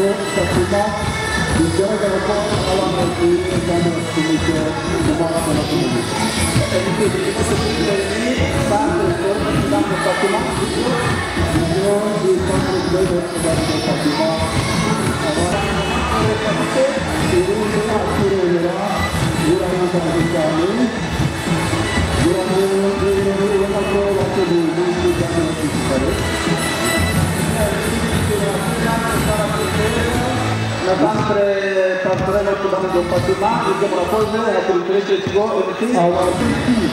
Fatima bigaragara ko abana bakwiye kandi bafite umucyo mu maboko n'abaturage. Fatima iyo yitanze rwego rwa Fatima abafite irungu akurebera biramubaza cyane birabona ko bateguye ibintu by'abasirikare. Sempre pastorello Cubano di Fatima, vediamo la cosa, la culturetta di Tigo e tutti. Allora, tutti,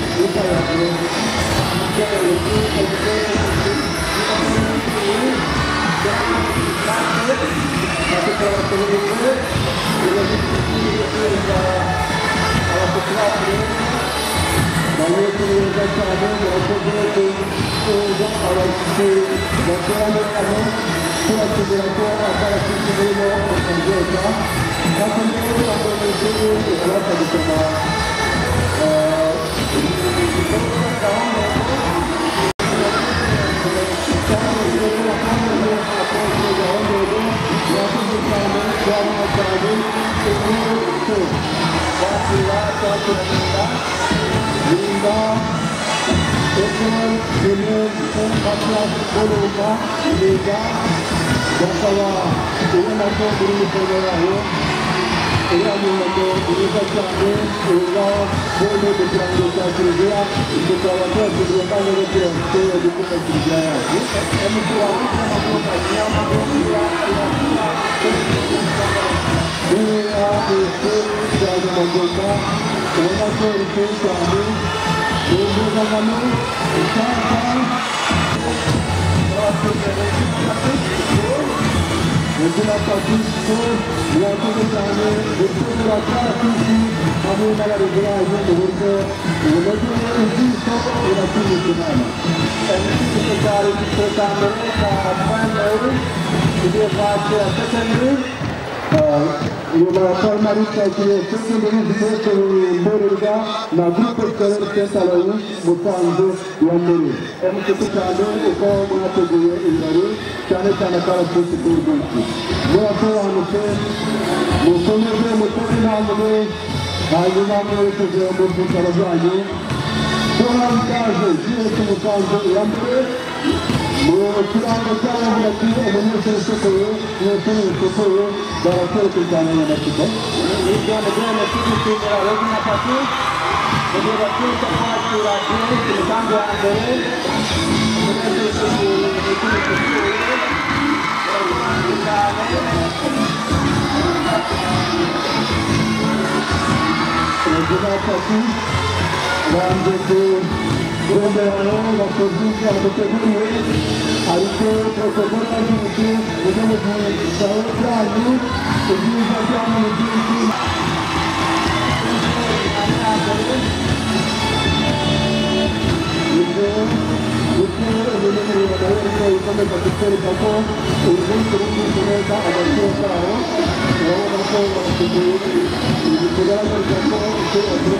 una formalista che secondo me si in Borga, ma gruppo che sarà un mutando di Amore. È un capitano e come una teoria in Mari, che hanno fatto la stessa cosa. Noi abbiamo fatto, non sono abbiamo fatto aiutando che abbiamo fatto la guaglia. Sono in casa, io sono caldo di Amore. Tirando chiaro qui e non essere sotto non sono sotto dalla sua città nella città. Il giorno bene tutti la regina Patu, e deve tutta parte la gente che cambia andare, non è sotto la fortuna la categoria anche protocollo di vediamo come sta lavorando e vi facciamo le due come partecipare a un incontro di comunità ad Alcantara lavora con il programma di Giappone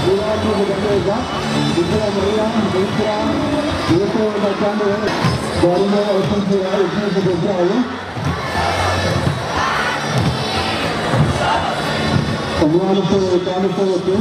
che ha kuvuga neza gukora Mariya Bikira yuko batanga barimo abatumvira ibyivugo byabo umwana utoboye kandi utobotse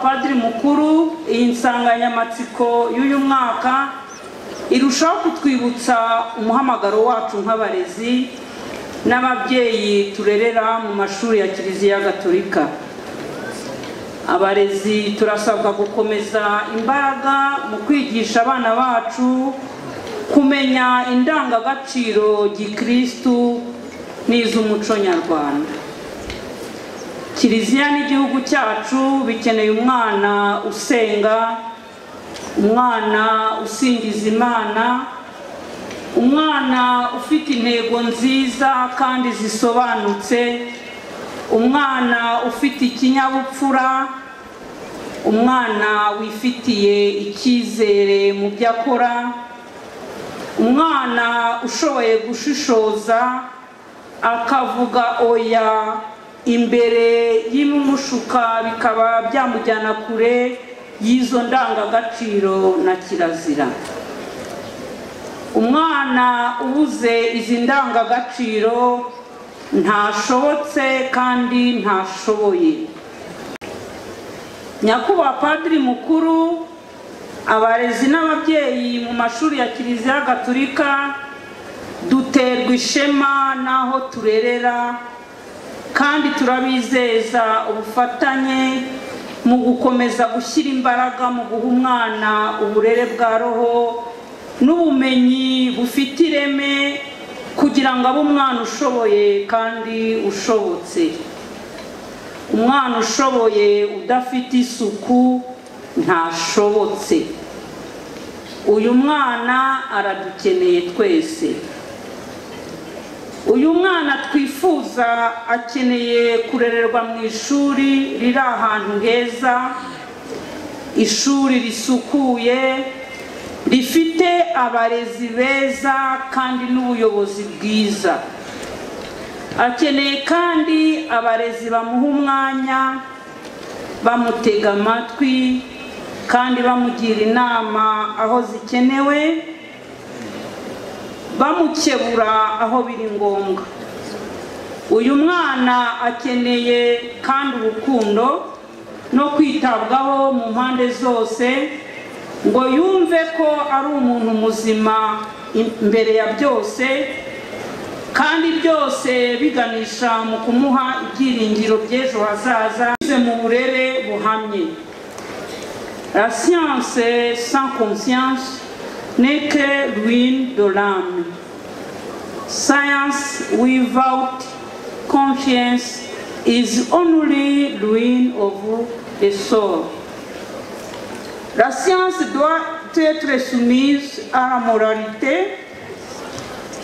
Padiri mukuru insanganyamatsiko y'uyu mwaka irushaho kutwibutsa umuhamagaro wacu nk'abarezi n'ababyeyi turerera mu mashuri ya Kiliziya Gatolika. Abarezi turasabwa gukomeza imbaraga mu kwigisha abana bacu kumenya indangagaciro gikristu n'iz'umuco nyarwanda. Kiliziya n'igihugu cyacu bikeneye umwana usenga, umwana usingiza Imana, umwana ufite intego nziza kandi zisobanutse, umwana ufite ikinyabupfura, umwana wifitiye icyizere mu byo akora, umwana ushoboye gushishoza akavuga oya imbere y'imushuka bikaba byamujyana kure y'izo ndangagaciro na kirazira. Umwana ubuze izi ndangagaciro ntashobotse kandi ntashoboye. Nyakubahwa Padiri mukuru, abarezi n'ababyeyi mu mashuri ya Kiliziya Gatolika duterwa ishema n'aho turerera, kandi turabizeza ubufatanye mu gukomeza gushyira imbaraga mu guha umwana uburere bwa roho n'ubumenyi bufite ireme, kugira ngo abe umwana ushoboye kandi ushobotse. Umwana ushoboye udafite isuku ntashobotse. Uyu mwana aradukeneye twese. Uyu mwana twifuza akeneye kurererwa mu ishuri riri ahantu heza, ishuri risukuye, rifite abarezi beza kandi n'ubuyobozi bwiza. Akeneye kandi abarezi bamuha umwanya, bamutega amatwi kandi bamugira inama aho zikenewe, bamukebura aho biri ngombwa. Uyu mwana akeneye kandi urukundo no kwitabwaho mu mpande zose, ngo yumve ko ari umuntu muzima imbere ya byose, kandi byose biganisha mu kumuha ibyiringiro by'ejo hazaza mu burere buhamye. La science sans conscience n'est que ruine de l'âme. Science without conscience is only ruin of the soul. La science doit être soumise à la moralité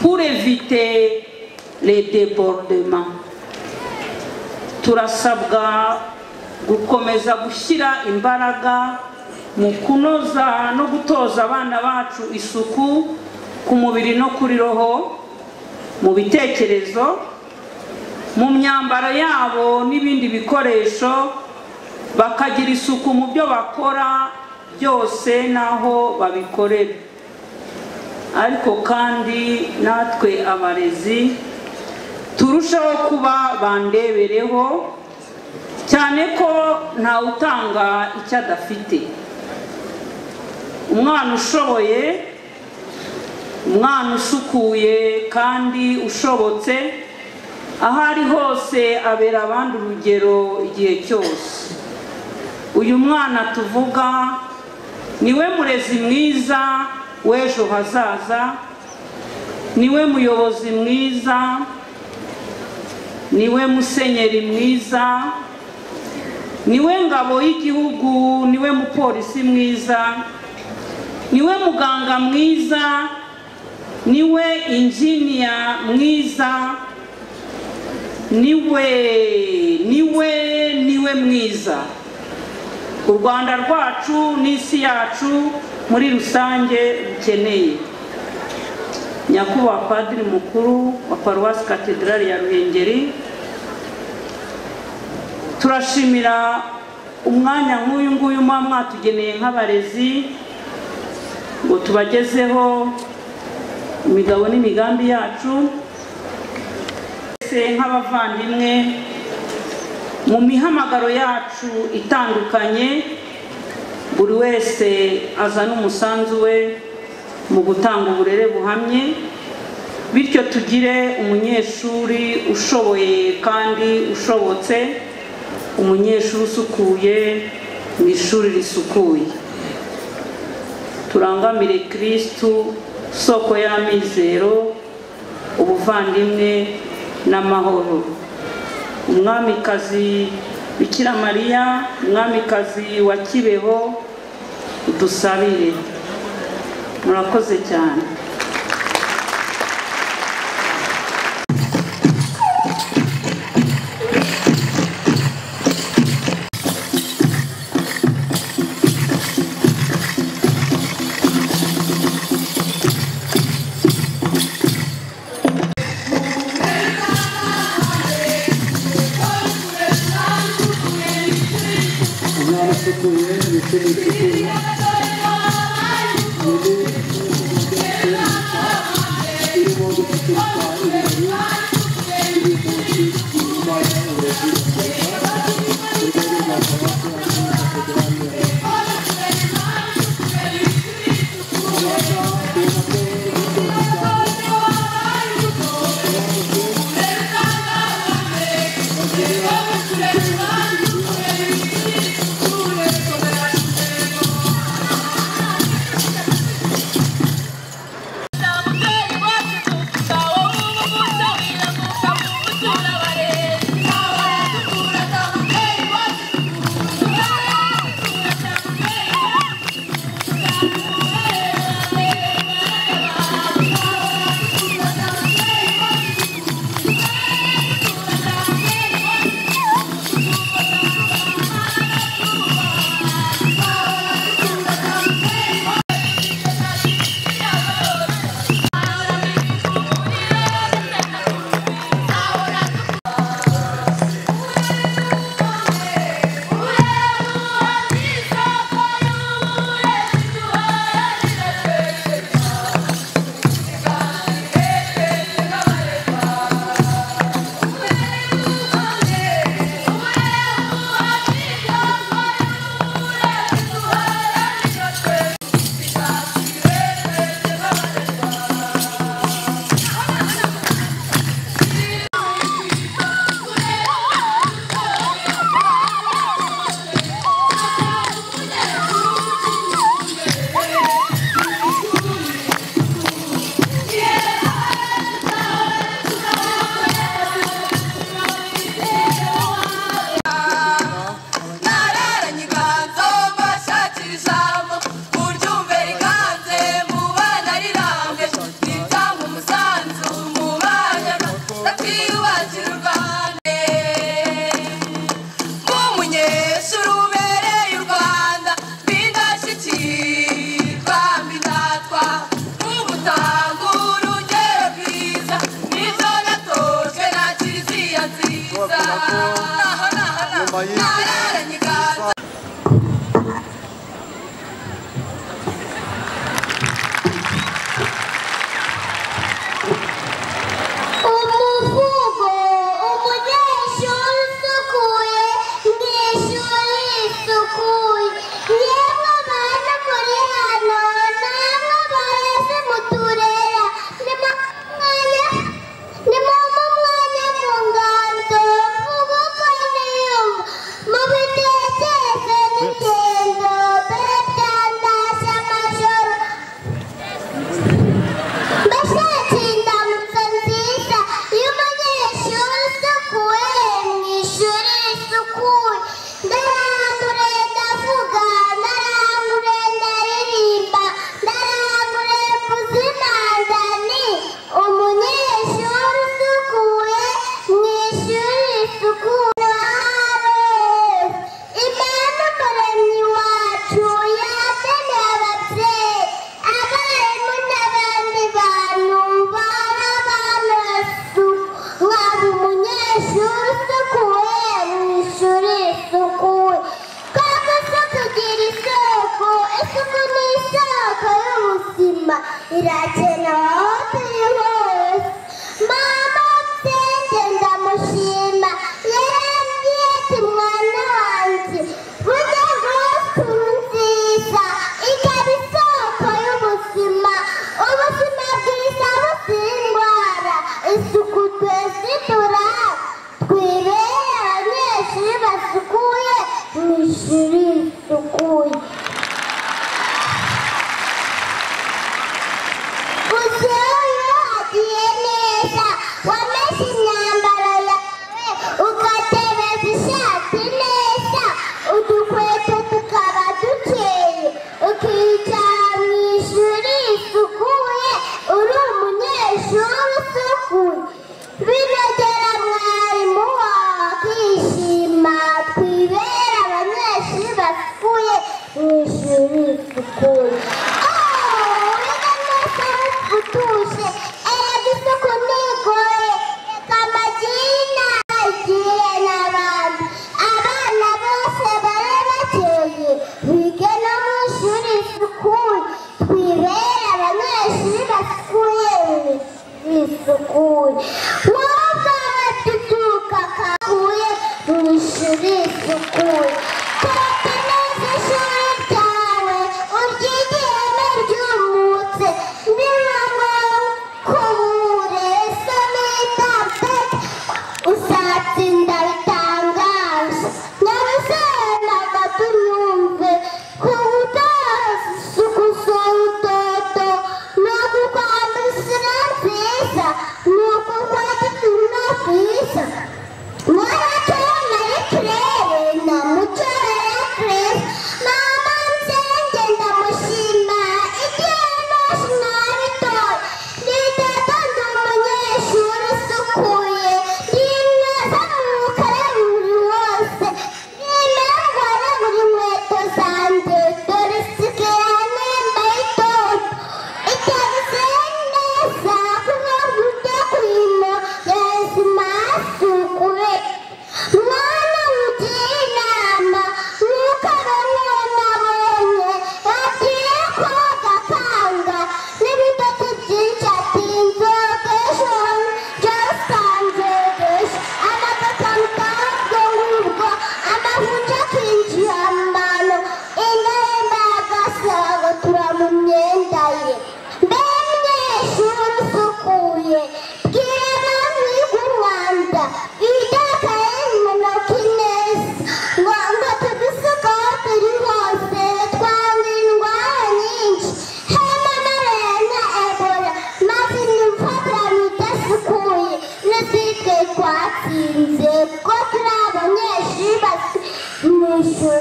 pour éviter les débordements. Turasabwa gukomeza gushyira imbaraga mu kunoza no gutoza abana bacu isuku ku mubiri no kuri roho, mu bitekerezo, mu myambaro yabo n'ibindi bikoresho, bakagira isuku mu byo bakora byose naho babikorera. Ariko kandi natwe abarezi turushaho kuba bandebereho, cyane ko nta utanga icyo adafite. Umwana ushoboye, umwana usukuye kandi ushobotse, aho ari hose abera abandi urugero igihe cyose. Uyu mwana tuvuga niwe murezi mwiza w'ejo hazaza, niwe muyobozi mwiza, niwe musenyeri mwiza, niwe ngabo y'igihugu, niwe mupolisi mwiza, niwe muganga mwiza, niwe injiniya mwiza, niwe mwiza. U Rwanda rwacu n'isi yacu muri rusange bikeneye. Nyakubahwa Padiri mukuru wa Paruwasi Katedrali ya Ruhengeri, turashimira umwanya nk'uyu nguyu mwatugeneye nk'abarezi ngo tubagezeho imigabo n'imigambi yacu. Nk'abavandimwe mu mihamagaro yacu itandukanye, buri wese azana umusanzu we mu gutanga uburere buhamye, bityo tugire umunyeshuri ushoboye kandi ushobotse, umunyeshuri usukuye mu ishuri risukuye. Turangamire Kristu, soko y'amizero, ubuvandimwe n'amahoro. Umwamikazi Bikira Mariya, umwamikazi wa Kibeho, udusabire. Murakoze cyane. Usatsinda bitanga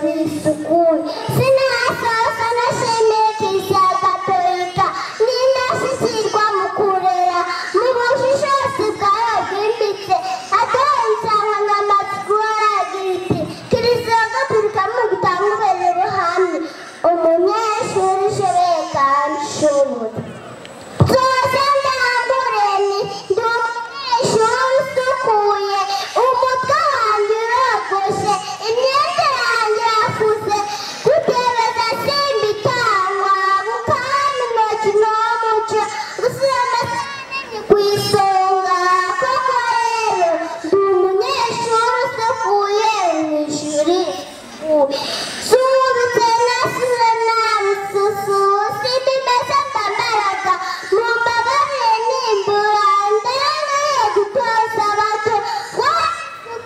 bisukuye sinasasa nashimiye kiliziya gatolika ninashyikirwa mu kurera mu bushishozi bwayo bwimbitse aduha insanganyamatsiko aragira iti kiliziya gatolika mu gutanga uburere buhamye umunyeshuri ushoboye kandi ushoboye zose ndambureni ndi umunyeshuri usukuye umutwe wanjye urogoshe imyenda yanjye yafuze gutebeza simba itangwa gukanda intoki n'umuco gusura amasanini ku isonga koko rero ndi umunyeshuri usukuye mu ishuri subitse nasure namususu simimeze ndamaraga mu mbabarire nimbura ndereye gutoza abato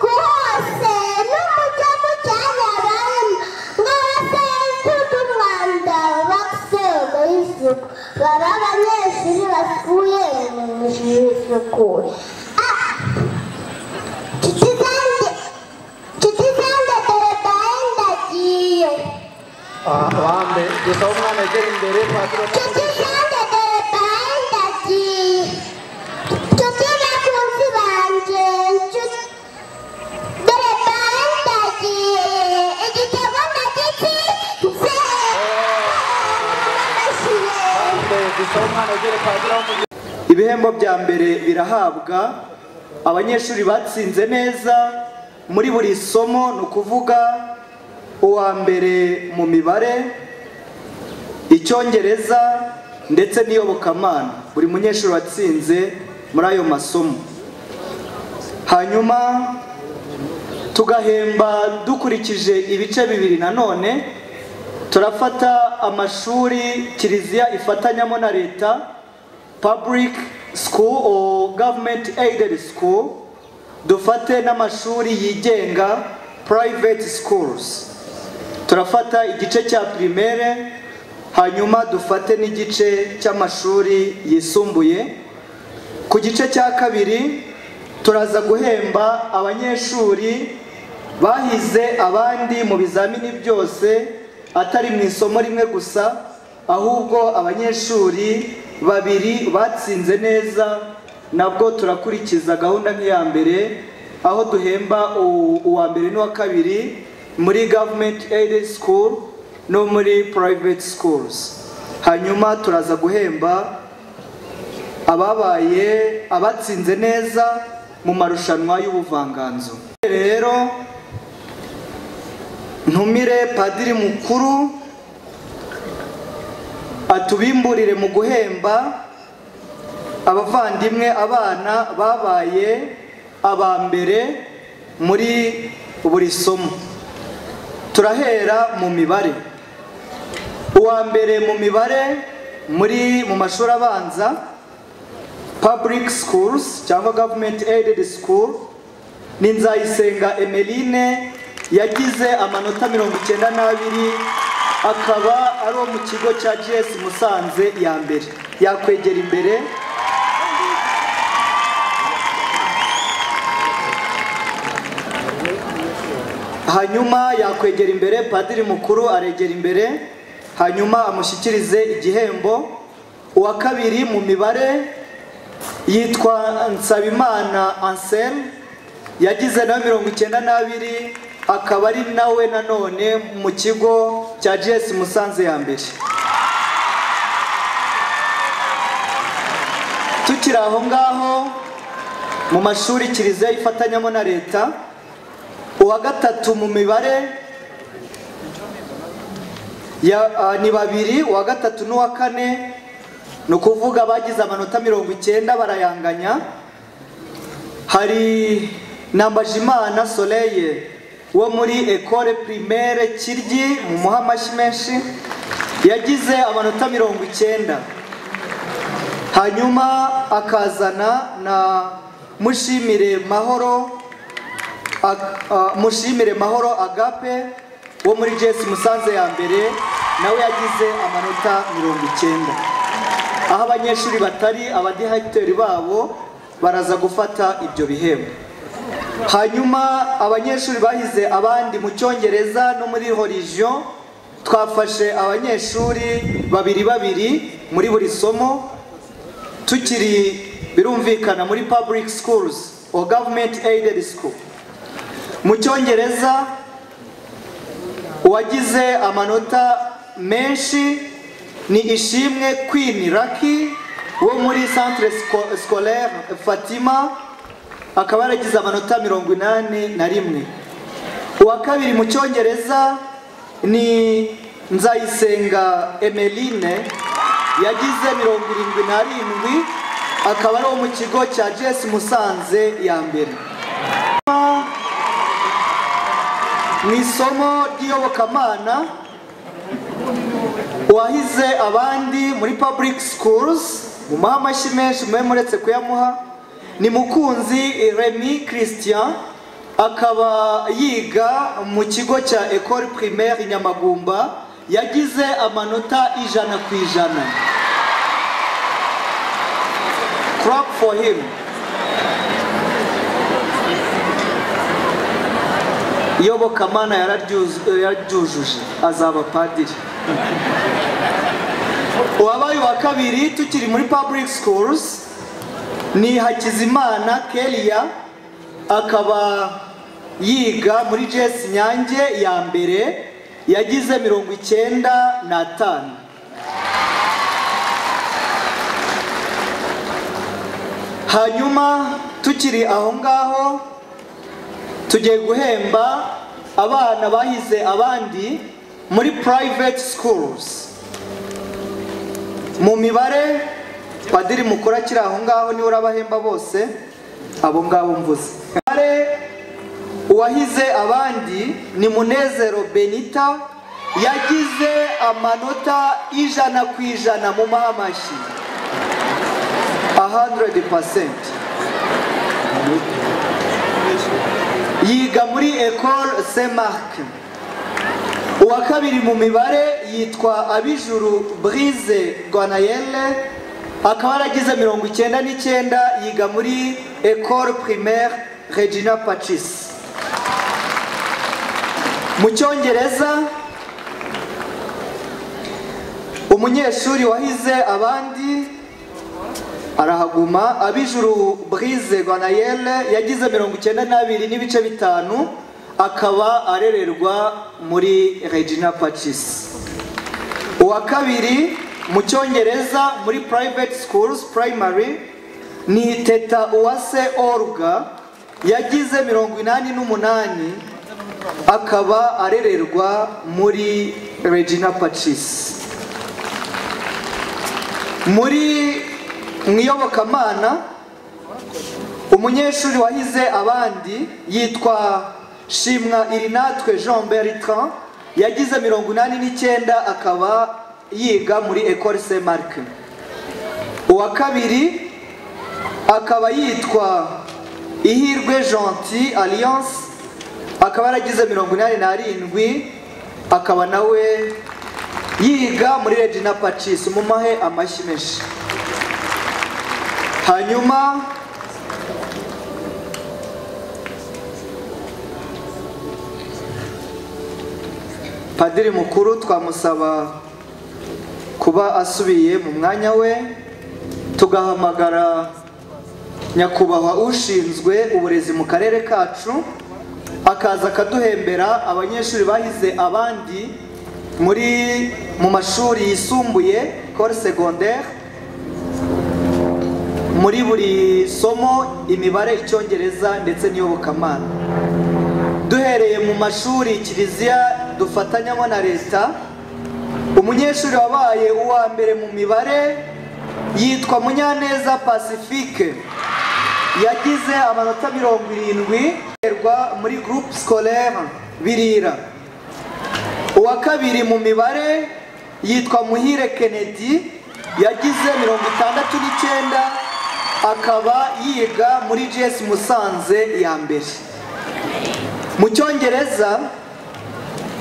ku hose n'umuco mu cyanya barimo ngo basentude umwanda bakusema isuku baba abanyeshuri basukuye mu ishuri isukuye nshuti zanjye dore baye ndagiye Wambe gusa umwana agera imbere patro nshuti zanjye dore baye ndagiye nshuti bakunzi banjye dore baye ndagiye igitego ndagitsinze gusa umwana agera patro ibihembo bya mbere birahabwa abanyeshuri batsinze neza muri buri somo ni ukuvuga uwa mbere mu mibare icyongereza ndetse n'iyobokamana buri munyeshuri watsinze muri ayo masomo hanyuma tugahemba dukurikije ibice bibiri nanone turafata amashuri kiliziya ifatanyamo na leta public school or government aided school dufate n'amashuri yigenga private schools turafata igice cya primaire hanyuma dufate n'igice cy'amashuri yisumbuye ku gice cya kabiri turaza guhemba abanyeshuri bahize abandi mu bizamini byose atari mu isomo rimwe gusa ahubwo abanyeshuri babiri batsinze neza nabwo turakurikiza gahunda nk'iya mbere aho duhemba uwa mbere n'uwa kabiri muri government aided school no muri private schools hanyuma turaza guhemba abatsinze neza mu marushanwa y'ubuvanganzo rero ntumire padiri mukuru atubimburire mu guhemba abavandimwe abana babaye aba mbere muri buri somo turahera mu mibare uwa mbere mu mibare mu mashuri abanza public schools cyangwa government aided school ni Nzayisenga Emeline yagize amanota 92 akaba ari mu kigo cya GS Musanze ya mbere yakwegera imbere hanyuma yakwegera imbere padiri mukuru aregera imbere hanyuma amushyikirize igihembo uwa kabiri mu mibare yitwa Nsabimana Ansel yagize na 92 akaba ari nawe nanone mu kigo cya GS Musanze ya mbere tukiri aho ngaho mu mashuri kiliziya ifatanyamo na leta uwa gatatu mu mibare ni babiri uwa gatatu n'uwa kane ni ukuvuga bagize amanota 90 barayanganya hari Nambajimana Soleil wo muri Ecole Primaire Kiryi mu Muhamashi menshi yagize amanota 90 hanyuma akazana na Mushimire Mahoro Agape wo muri GS Musanze ya mbere nawe yagize amanota 90 aho abanyeshuri batari abadihagiteri babo baraza gufata ibyo bihembo hanyuma abanyeshuri bahize abandi mu cyongereza no muri religion twafashe abanyeshuri babiri muri buri somo, tukiri birumvikana muri public schools or government aided school. Mu cyongereza uwagize amanota menshi ni Ishimwe Queen Lucky wo muri Centre Scolaire Fatima, akaba yaragize amanota 81. Uwa kabiri mu cyongereza ni Nzayisenga Emeline yagize 77, akaba ari mu kigo cya JS Musanze ya mbere. Mu isomo ry'iyobokamana wahize abandi muri public schools, mu mahamashi menshi muretse kuyamuha, ni Mukunzi Remy Christian, akaba yiga mu kigo cya École Primaire Nyamagumba, yagize amanota 100%. Clap for him. Iyobokamana yararyujuje azaba padiri. Uwabaye wa kabiri tukiri muri public schools ni Hakizimana Kelia, akaba yiga muri JS Nyange ya mbere, yagize 95. Hanyuma tukiri aho ngaho tugiye guhemba abana bahize abandi muri private schools. Mu mibare padiri mukora kiri aho ngaho ni urabahemba bose abo ngabo mvuze. Uwahize abandi ni Munezero Benita, yagize amanota 100% mu mahamashi 100%. Yiga muri École Saint-Marc. Uwa kabiri mu mibare yitwa Abijuru Brise Guanayelle, akaba yaragize 99, yiga muri École Primaire Regina Pacis. Mu cyongereza umunyeshuri wahize abandi arahaguma. Abijuru Brise Guanayelle yagize 92.5, akaba arererwa muri Regina Pacis. Uwa kabiri mu cyongereza muri private schools primary ni Teta Uwase Olga, yagize 88, akaba arererwa muri Regina Pacis. Muri mwiyobokamana umunyeshuri wahize abandi yitwa Shimwa Irinatwe Jean Bertrand, yagize 89, akaba yiga muri École Saint-Marc. Uwa kabiri akaba yitwa Ihirwe Gentil Alliance, akaba yaragize 87, akaba nawe yiga muri Regina Pacis. Mumahe amashyi menshi. Hanyuma padiri mukuru twamusaba kuba asubiye mu mwanya we, tugahamagara nyakubahwa ushinzwe uburezi mu karere kacu akaza akaduhembera abanyeshuri bahize abandi mu mashuri yisumbuye école secondaire, muri buri somo imibare, icyongereza ndetse n'iyobokamana. Duhereye mu mashuri kiliziya dufatanyamo na leta, umunyeshuri wabaye uwa mbere mu mibare yitwa Munyaneza Pacifique, yagize amanota 70 muri groupe scolaire Birira. Uwa kabiri mu mibare yitwa Muhire Kennedy, yagize 69, akaba yiga muri JS Musanze ya mbere. Mu cyongereza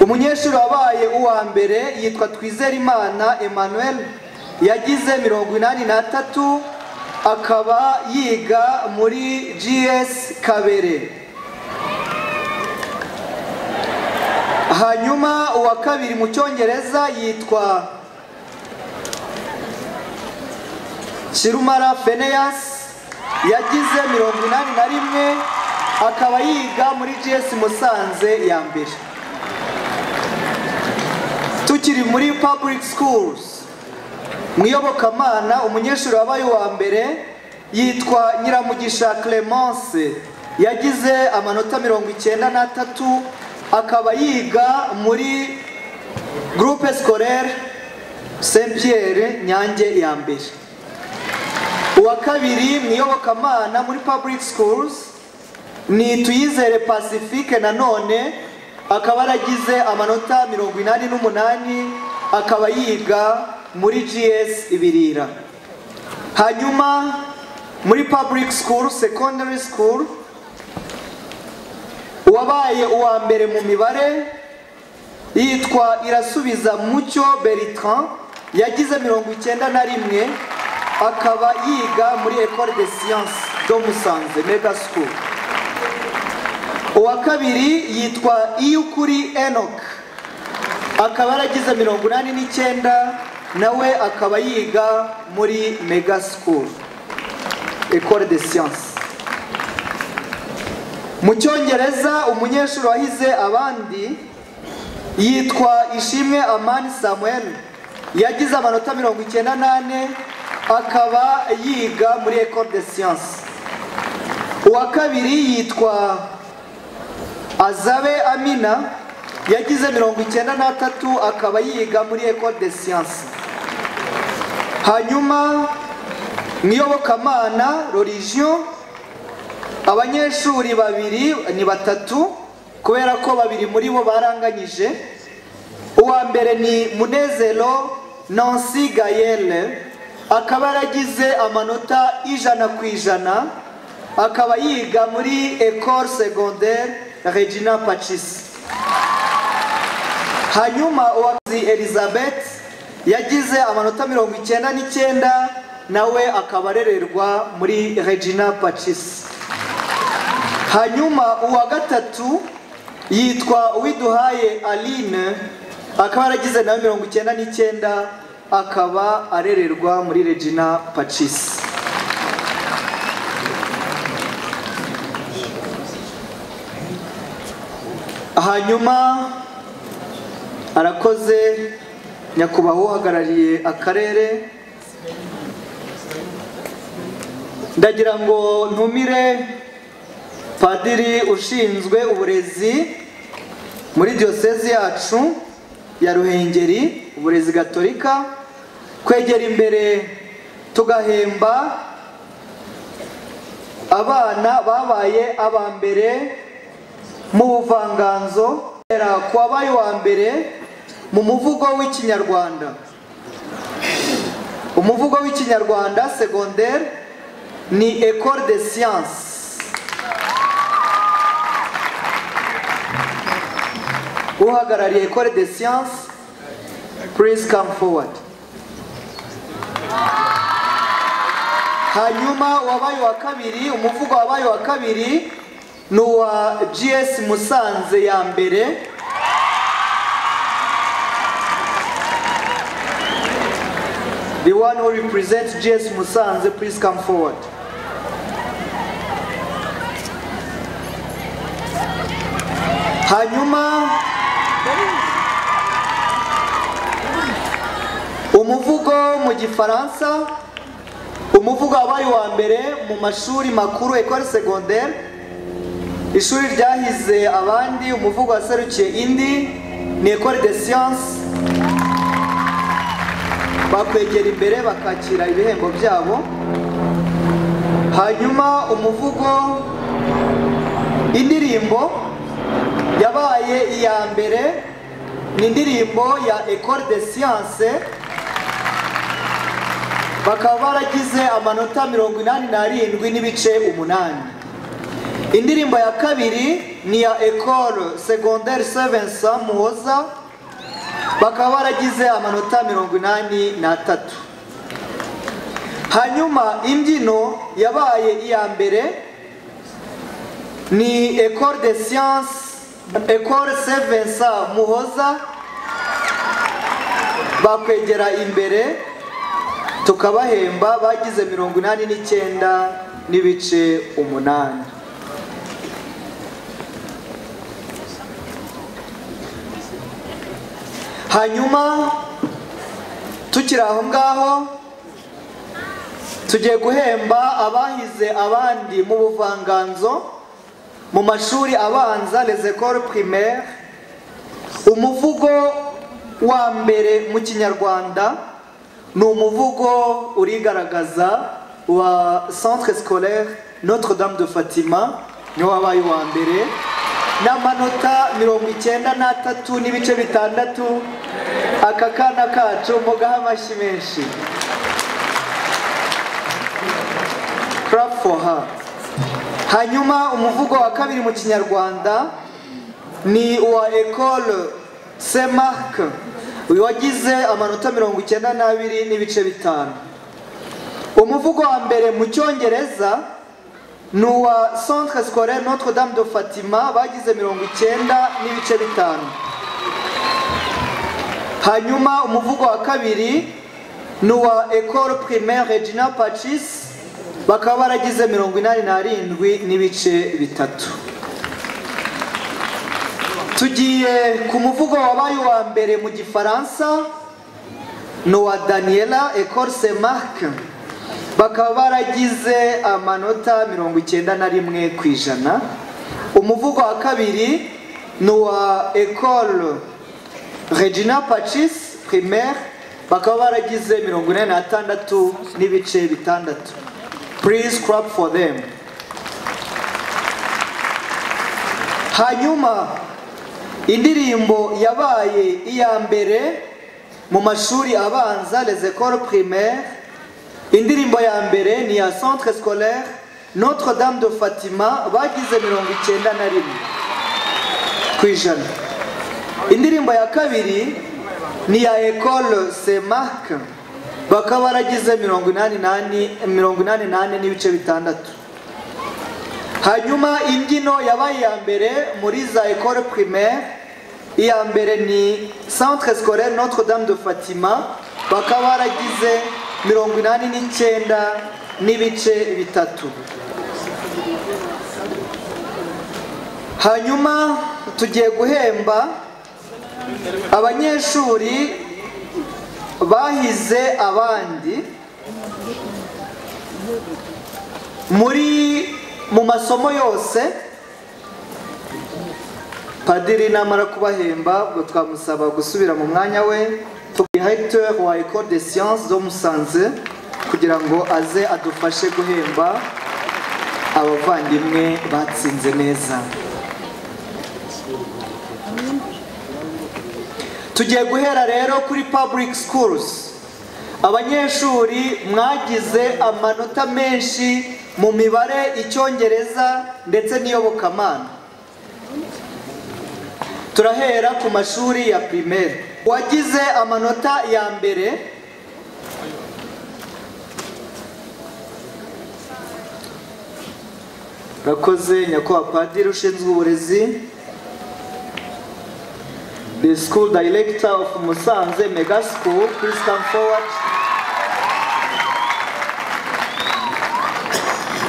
umunyeshuri wabaye uwa mbere yitwa Twizerimana Emmanuel, yagize 83, akaba yiga muri GS Kabere. hanyuma uwa kabiri mu cyongereza yitwa Shirumara Phineas, yagize 81, akaba yiga muri GS Musanze ya mbere. Tukiri muri public schools, mu iyobokamana umunyeshuri wabaye uwa mbere yitwa Nyiramugisha Clemence, yagize amanota 93, akaba yiga muri groupe scolaire Saint Pierre Nyange ya mbere. Uwa kabiri mu iyobokamana muri public schools ni Tuyizere Pacifique nanone, akaba aragize amanota 88, akaba yiga muri GS Ibirira. Hanyuma muri public school secondary school uwabaye uwa mbere mu mibare yitwa Irasubiza Mucyo Bertrand, yagize 91, akaba yiga muri École des Sciences de Musanze Mega School. Uwa kabiri yitwa Iyukuri Enoch, akaba aragize 89, nawe akaba yiga muri Mega School École des Sciences. Mu cyongereza umunyeshuri wahize abandi yitwa Ishimwe Amani Samuel, yagize amanota 98, akaba yiga muri École des Sciences. Uwa kabiri yitwa Azabe Amina, yagize 93, akaba yiga muri École des Sciences. Hanyuma mu iyobokamana religion abanyeshuri babiri ni batatu, kubera ko babiri muri bo baranganyije. Uwa mbere ni Munezero Nancy Gaëlle, akaba aragize amanota 100%, akaba yiga muri École secondaire Regina Pacis. Hanyuma uwazi Elizabeth yagize amanota 99, nawe akaba arererwa muri Regina Pacis. Hanyuma uwa gatatu yitwa Uwiduhaye Aline, akaba aragize nawe 99, akaba arererwa muri Regina Pacis. Hanyuma arakoze nyakubahwa uhagarariye akarere. Ndagira ngo ntumire padiri ushinzwe uburezi muri diocese yacu ya Ruhengeri, uburezi gatolika, kwegera imbere tugahemba abana babaye abambere mu buvanganzo. Kwabaye wa mbere mu muvugo w'ikinyarwanda. Umuvugo w'ikinyarwanda secondaire ni École des Sciences. Uhagarariye École des Sciences, please come forward. Hanyuma wabaye wa kabiri, umuvugo wabaye wa kabiri ni uwa GS Musanze ya mbere. The one who represents GS Musanze, please come forward. Hanyuma umuvugo mu gifaransa, umuvugo wabaye wa mbere mu mashuri makuru École secondaire, ishuri ryahize abandi, umuvugo waserukiye indi ni École des Sciences. Bakwegera imbere bakakira ibihembo byabo. Hanyuma umuvugo indirimbo yabaye iya mbere ni indirimbo ya École des Sciences, bakaba baragize amanota 87.8. Indirimbo ya kabiri ni ya École secondaire Sevensa Muhoza, bakaba baragize amanota 83. Hanyuma imbyino yabaye iya mbere ni École des Sciences Ecole Saint Vincent Muhoza bakwegera imbere tukabahemba bagize 89 n'ibice 8. Hanyuma tukiri aho ngaho tugiye guhemba abahize abandi mu buvanganzo mu mashuri abanza les écoles primaires. Umuvugo wa mbere mu Kinyarwanda ni umuvugo urigaragaza wa Centre Scolaire Notre Dame de Fatima, ni wabaye wa mbere n'amanota 93 n'ibice 6. Aka kana kacu mugaha amashyi menshi. Clap for her. Hanyuma umuvugo wa kabiri mu Kinyarwanda ni wa École Saint Marc wagize amanota 92 n'ibice 5. Umuvugo wa mbere mu Cyongereza ni wa Centre Scolaire Notre Dame de Fatima bagize 90 n'ibice 5. Hanyuma umuvugo wa kabiri ni wa École Primaire Regina Pacis bakaba baragize 87 n'ibice 3. Tugiye ku muvugo wabaye wa mbere mu Gifaransa ni wa Daniela École Saint Marc bakaba baragize amanota 91%. Umuvugo wa kabiri ni wa École Regina Pacis Primaire bakaba baragize 86 n'ibice 6. Please clap for them. Hanyuma indirimbo yabaye iya mbere mu mashuri abanza les écoles primaires. Indirimbo ya mbere ni ya Centre Scolaire Notre Dame de Fatima bagize 91%. Indirimbo ya kabiri ni ya École Saint Marc bakaba baragize 88 n'ibice 6. Hanyuma imbyino yabaye ya mbere muri za école primaire, iya mbere ni Centre Scolaire Notre Dame de Fatima bakaba baragize 89 n'ibice 3. Hanyuma tugiye guhemba abanyeshuri bahize abandi mu masomo yose. Padiri namara kubahemba ubwo twamusaba gusubira mu mwanya we. Directeur wa École des Sciences zo Musanze kugira ngo aze adufashe guhemba abavandimwe batsinze neza. Tugiye guhera rero kuri public schools. Abanyeshuri mwagize amanota menshi mu mibare, Icyongereza ndetse n'iyobokamana. Turahera ku mashuri ya primaire. Wagize amanota ya mbere rakoze nyakubahwa Padiri ushinzwe uburezi, the school director of Musanze Mega School, please come forward.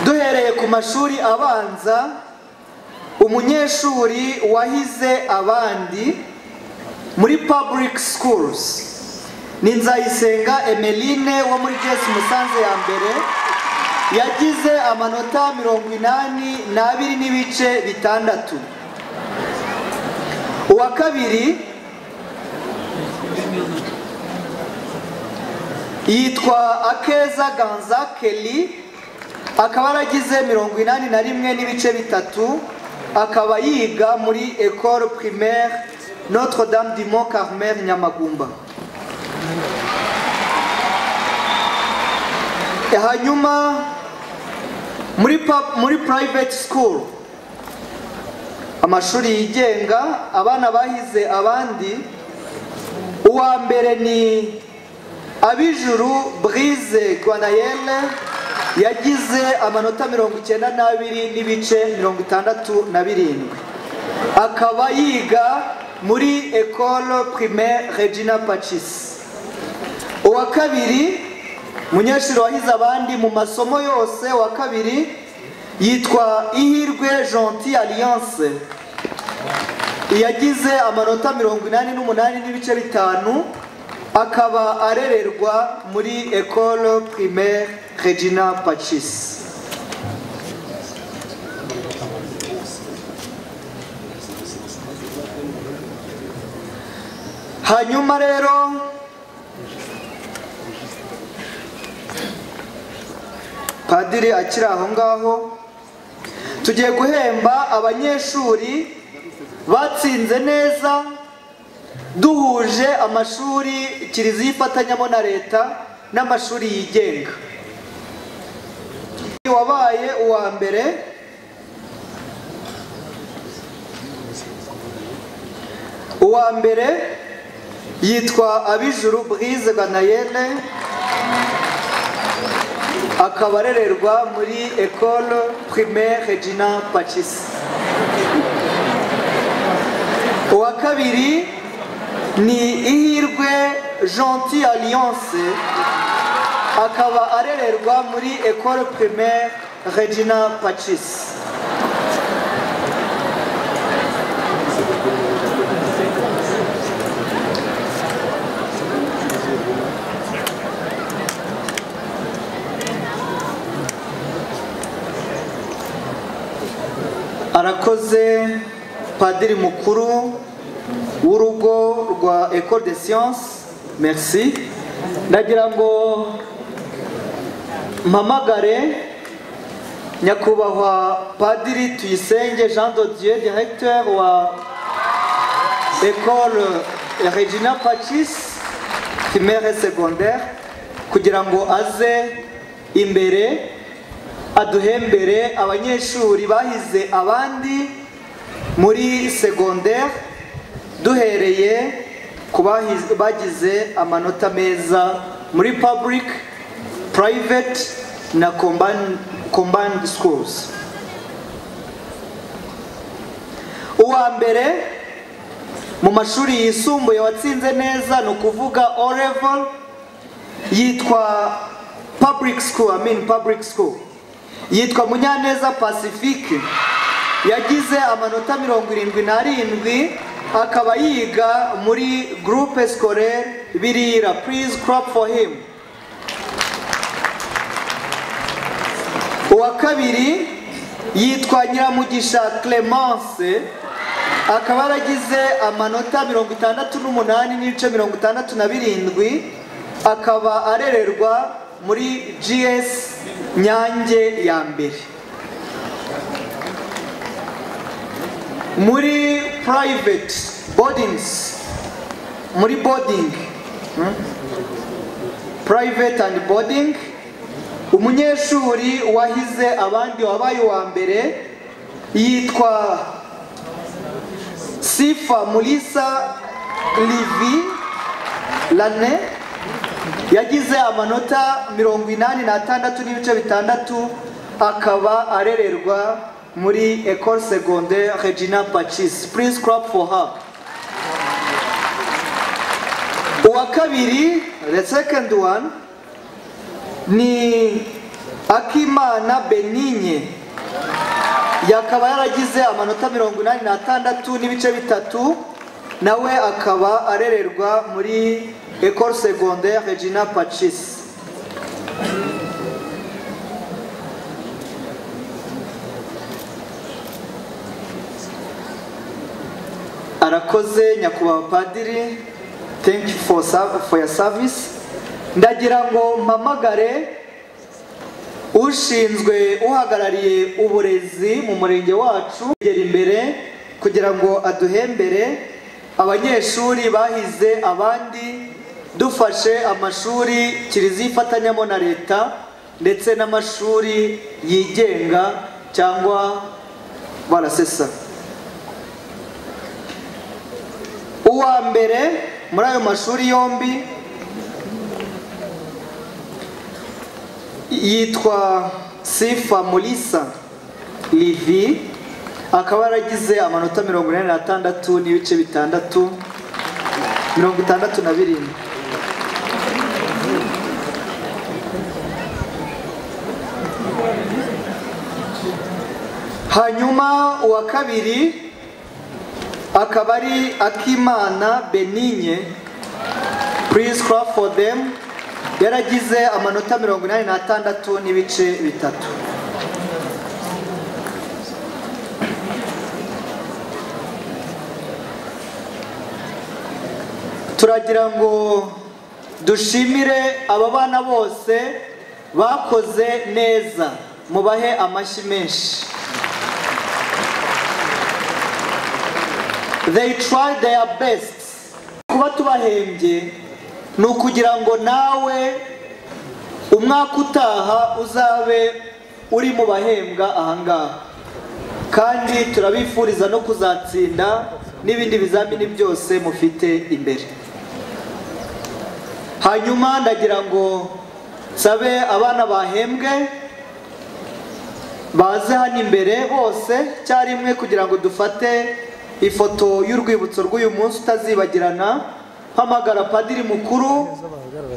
Duhereye ku mashuri abanza, umunyeshuri wahize abandi muri public schools ni Nzayisenga Emeline wo muri GS Musanze ya mbere, yagize amanota 82 n'ibice 6. Uwa kabiri yitwa Akeza Ganza Kelly akaba yaragize 81 n'ibice 3, akaba yiga muri École Primaire Notre Dame du Mont Carmel Nyamagumba. Hanyuma muri private school, amashuri yigenga, abana bahize abandi, uwa mbere ni Abijuru Brise Guanayele yagize amanota 92 n'ibice 67. akaba yiga muri École Primaire Regina Pacis. Uwa kabiri munyeshuri wahize abandi mu masomo yose, wa kabiri yitwa Ihirwe Gentil Alliance, yagize amanota 88.5, akaba arererwa muri École Primaire Regina Pacis. Hanyuma rero padiri akiri aho ngaho, tugiye guhemba abanyeshuri batsinze neza duhuje amashuri kiliziya ifatanyamo na leta n'amashuri yigenga. Wabaye uwa mbere yitwa Abijuru Brise Ganayele, akaba arererwa muri École Primaire Regina Pacis. Uwa kabiri ni Ihirwe Gentil Alliance, akaba arererwa muri École Primaire Regina Pacis. Arakoze padiri mukuru w'urugo rwa École des Sciences, merci. Ndagira ngo mpamagare nyakubahwa padiri Tuyisenge Jean de Dieu, directeur wa École Regina Pacis primaire et secondaire, kugira ngo aze imbere aduhembere abanyeshuri bahize abandi muri secondaire, duhereye ku bagize amanota meza muri public, private na combined schools. Uwa mbere mu mashuri yisumbuye watsinze neza, no kuvuga O level, yitwa public school, yitwa Munyaneza Pacifique, yagize amanota 77, akaba yiga muri groupe scolaire Birira. Please clap for him. Uwa kabiri yitwa Nyiramugisha Clemence, akaba yaragize amanota 68.67, akaba arererwa muri GS Nyange ya mbere. Muri private boardings, muri boarding, private and boarding, umunyeshuri wahize abandi wabaye wa mbere yitwa Sifa Mulisa Livi Lane, yagize amanota 86.6, akaba arererwa muri École Secondaire Regina Pacis. Please clap for her. Uwa kabiri, the second one, ni Akimana Benigne, yakaba yaragize amanota 86.3, nawe akaba arererwa muri École Secondaire Regina Pacis. Arakoze nyakubahwa padiri, thank you for your service. Ndagira ngo mpamagare ushinzwe uhagarariye uburezi mu murenge wacu gera imbere kugira ngo aduhembere abanyeshuri bahize abandi, dufashe amashuri kiliziya ifatanyamo na leta ndetse n'amashuri yigenga cyangwa barasesa. Uwa mbere muri ayo mashuri yombi yitwa Sifa Mulisa Livi, akaba yaragize amanota 46 n'ibice bitandatu 67. Hanyuma uwa kabiri akaba ari Akimana Benigne. Please clap for them. Yaragize amanota 86 n'ibice bitatu. Turagira ngo dushimire aba bana bose bakoze neza, mubahe amashyi menshi. They tried their best. Kuba tubahembye ni ukugira ngo nawe umwaka utaha uzabe uri mu bahembwa ahangaha, kandi turabifuriza no kuzatsinda n'ibindi bizamini byose mufite imbere. Hanyuma ndagira ngo sabe abana bahembwe baze hano imbere bose cyarimwe kugira ngo dufate ifoto y'urwibutso rw'uyu munsi utazibagirana. Hamagara padiri mukuru,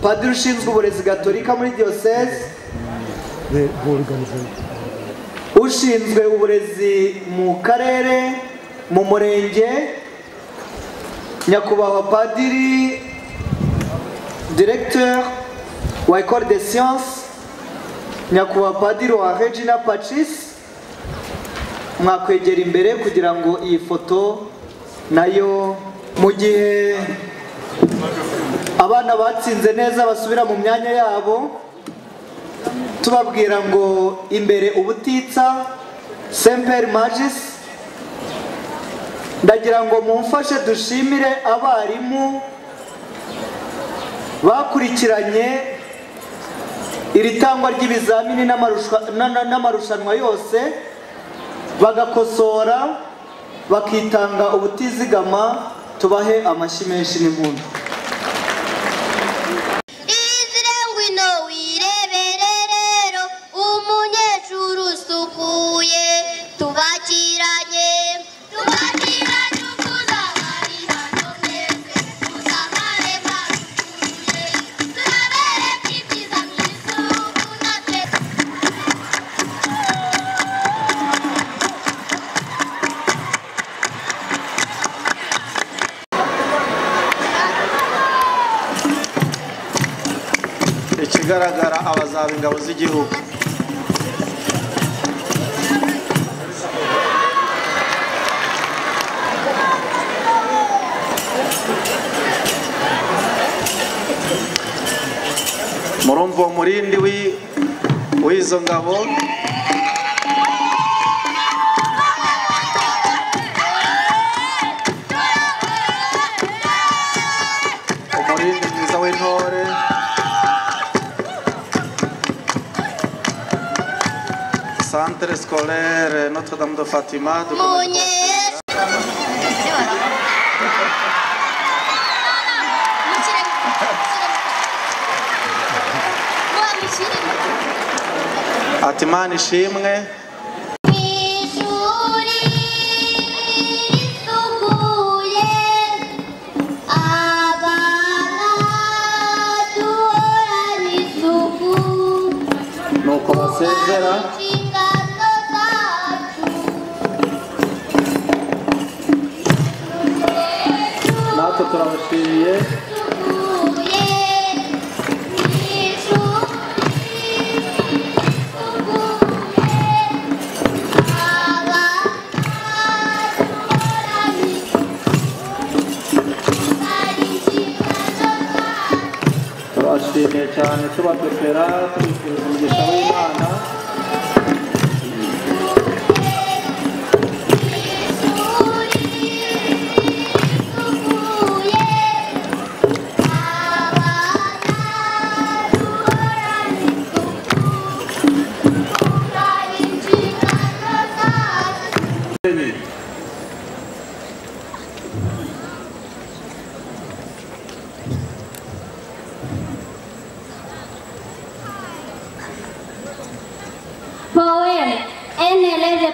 padiri ushinzwe uburezi gatolika muri diocese, ushinzwe uburezi mu karere, mu murenge, nyakubahwa padiri directeur wa École des Sciences, nyakubahwa padiri wa Regina Pacis. Mwakwegera imbere kugira ngo iyi foto nayo, mu gihe abana batsinze neza basubira mu myanya yabo, tubabwira ngo imbere ubutitsa Semper Magis. Ndagira ngo mumfashe dushimire abarimu bakurikiranye iri tangwa ry'ibizamini n'amarushanwa yose, bagakosora bakitanga ubutizigama. Tubahe amashyi menshi n'impundu. Izire ngwino wirebere rero umunyeshuri usukuye, tubakiranye ukuza bari hano mwese, muzamare mwasukuye, turabereka ibyiza mu isuku natwe. Ikigaragara abazaba ingabo z'igihugu. Murumva umurindi w'izo ngabo. Umurindi mwiza w'intore. Centre scolaire Notre-Dame de Fatima. Atimana ishimwe. Nuko basezera. Natwe turabashimiye. Turabashimiye cyane, tubapepera, tubifuriza umugisha w'Imana.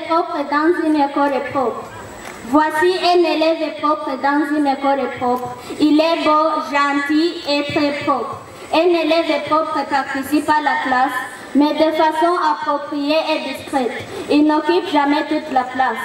propre dans une école propre. Voici un élève propre dans une école propre. Il est beau, gentil et très propre. Un élève propre participe à la classe, mais de façon appropriée et discrète. Il n'occupe jamais toute la place.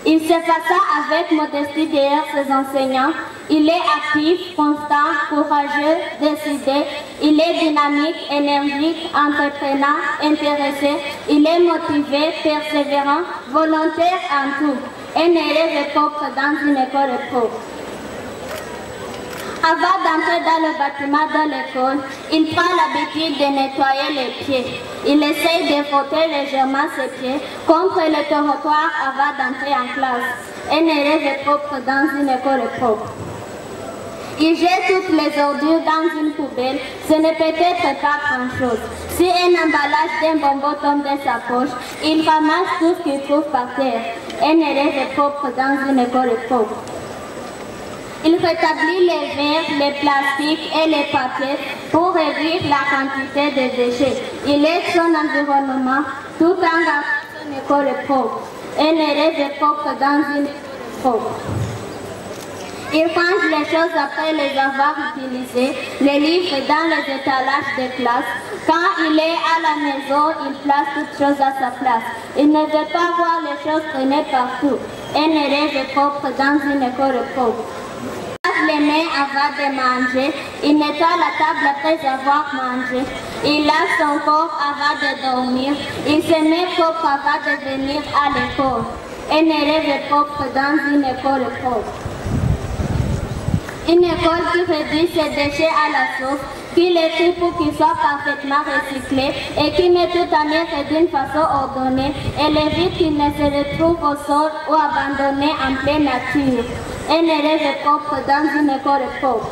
Il s'effaça avec modestie derrière ses enseignants. Il est actif, constant, courageux, décidé. Il est dynamique, énergique, entreprenant, intéressé. Il est motivé, persévérant, volontaire en tout. Un élève propre dans une école propre. Avant d'entrer dans le bâtiment de l'école, il prend l'habitude de nettoyer les pieds. Il essaye de frotter légèrement ses pieds contre le trottoir avant d'entrer en classe. Un élève propre dans une école propre. Il jette toutes les ordures dans une poubelle. Ce n'est peut-être pas grand-chose. Si un emballage d'un bonbon tombe dans sa poche, il ramasse tout ce qu'il trouve par terre. Un élève propre dans une école propre. Il rétablit les verres, les plastiques et les papiers pour réduire la quantité de déchets. Il aide son environnement tout en gardant son école propre. Un élève propre dans une école propre. Il range les choses après les avoir utilisées, les livres dans les étalages de classe. Quand il est à la maison, il place toutes choses à sa place. Il ne veut pas voir les choses traîner partout. Un élève propre dans une école propre. Les mains avant de manger, il nettoie la table après avoir mangé, il lave son corps avant de dormir, il se met propre avant de venir à l'école. Un élève propre dans une école propre. Une école qui réduit ses déchets à la source, qui les trie pour qu'ils soient parfaitement recyclés et qui met tout en œuvre d'une façon ordonnée et évite qu'ils ne se retrouvent au sol ou abandonnés en pleine nature. Un élève propre dans une école propre.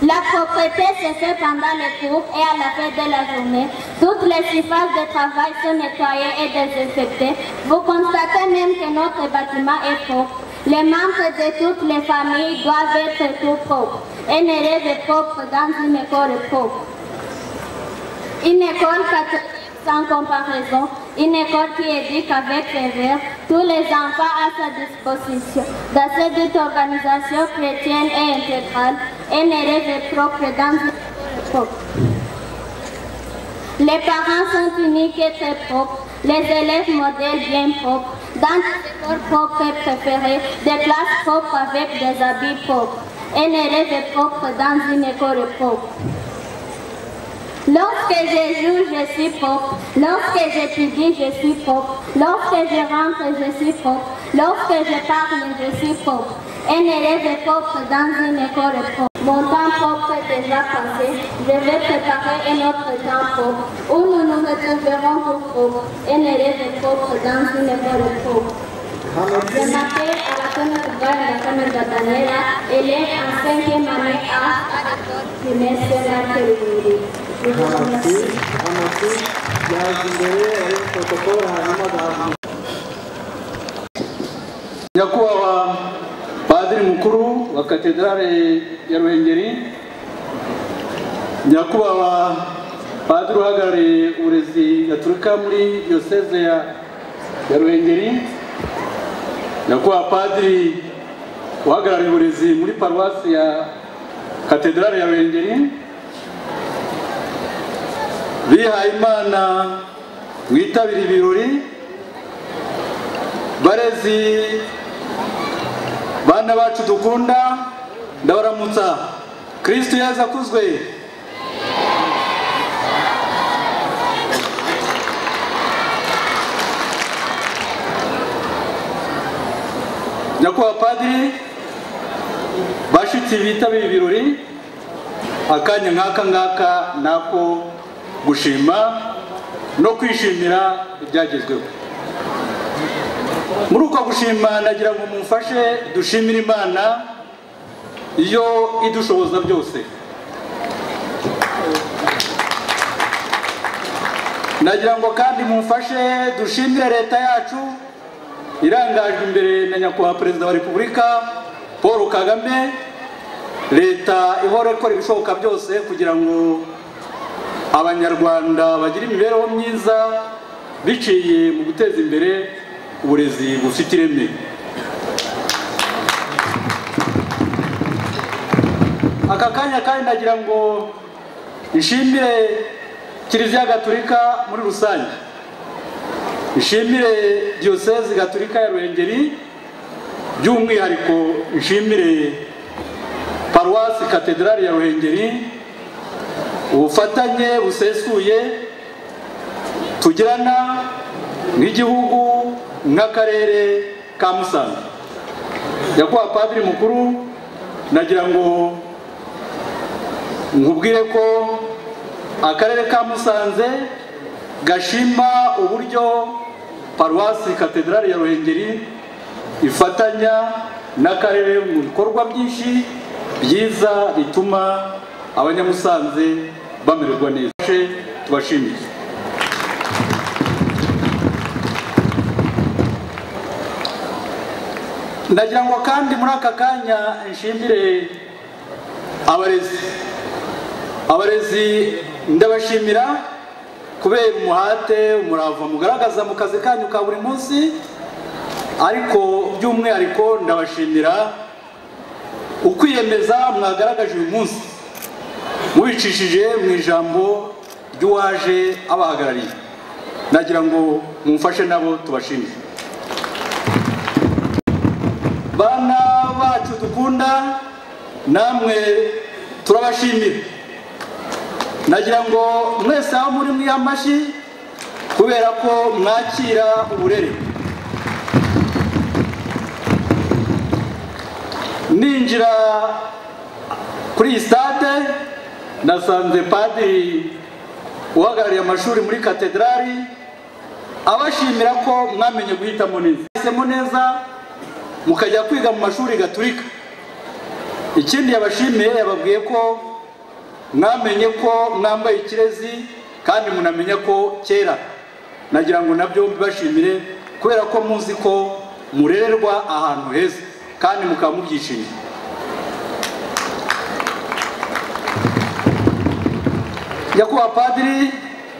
La propreté se fait pendant les cours et à la fin de la journée. Toutes les surfaces de travail sont nettoyées et désinfectées. Vous constatez même que notre bâtiment est propre. Les membres de toutes les familles doivent être tout propres. Un élève propre dans une école propre. Une école catholique sans comparaison, une école qui éduque avec ferveur tous les enfants à sa disposition. Dans cette organisation chrétienne et intégrale, un élève propre dans une école propre. Les parents sont uniques et très propres, les élèves modèles bien propres, dans des écoles propres et préférées, des classes propres avec des habits propres. Un élève propre dans une école propre. Lorsque je joue, je suis propre. Lorsque j'étudie, je suis propre. Lorsque je rentre, je suis propre. Lorsque je parle, je suis propre. Un élève propre dans une école propre. Mon temps propre est déjà passé. Je vais préparer un autre temps propre où nous nous retrouverons pour propre. Un élève propre dans une école propre. Je m'appelle Alatona Latona Daniela. Elle est en 5e année à l'école primaire Serra. Nyakubahwa Padiri mukuru wa Katedrale ya Ruhengeri, Nyakubahwa Padiri uhagarariye uburezi Gatolika muri Diocese ya Ruhengeri, Nyakubahwa Padiri uhagarariye uburezi muri Paruwasi ya Katedrale ya Ruhengeri, bihaye Imana mwitabira ibirori, barezi bana bacu dukunda, ndabaramutsa. Kristo Yesu akuzwe. Nyakubahwa Padiri, bashitsi bitabira ibirori, akanya nk'aka ngaka nako gushima no kwishimira ibyagezweho. Muri uko gushima nagira ngo mumfashe dushimire Imana iyo idushoboza byose. Nagira ngo kandi mumfashe dushimire leta yacu irangajwe imbere na Nyakubahwa Perezida wa Repubulika Paul Kagame, leta ihora ikora ibishoboka byose kugira ngo Abanyarwanda bagire imibereho myiza biciye mu guteza imbere uburezi bufite ireme. Aka kanya kandi nagira ngo nshimire Kiliziya Gatolika muri rusange, nshimire Diyosezi Gatolika ya Ruhengeri, by'umwihariko nshimire Paruwasi Katedrali ya Ruhengeri, ubufatanye busesuye tugirana nk'igihugu nk'akarere ka Musanze. Nyakubahwa Padiri Mukuru, nagira ngo nkubwire ko akarere ka Musanze gashima uburyo Paruwasi Katedrali ya Ruhengeri ifatanya n'akarere mu bikorwa byinshi byiza bituma abanyamusanze bamererwa neza. Tubashimiye. Ndagira ngo kandi muri aka kanya nshimire abarezi ndabashimira kubera umuhate, umurava mugaragaza mu kazi kanyu ka buri munsi, ariko by'umwihariko ndabashimira ukwiyemeza mwagaragaje uyu munsi mubicishije mu ijambo ry'uwaje abahagarariye. Nagira ngo mumfashe nabo tubashimire. Bana bacu dukunda, namwe turabashimira. Nagira ngo mwese aho muri mwiha amashyi kubera ko mwakira uburere. Ninjira kuri iyi stade nasanze Padiri uhagarariye amashuri muri Katedrali abashimira ko mwamenye guhitamo neza, hisemo neza mukajya kwiga mu mashuri Gatolika. Ikindi yabashimiye, yababwiye ko mwamenye ko mwambaye ikirezi kandi munamenya ko kera. Nagira ngo nabyo mbibashimire kubera ko muzi ko murererwa ahantu heza kandi mukaba mubyishimiye. Nyakubahwa Padiri,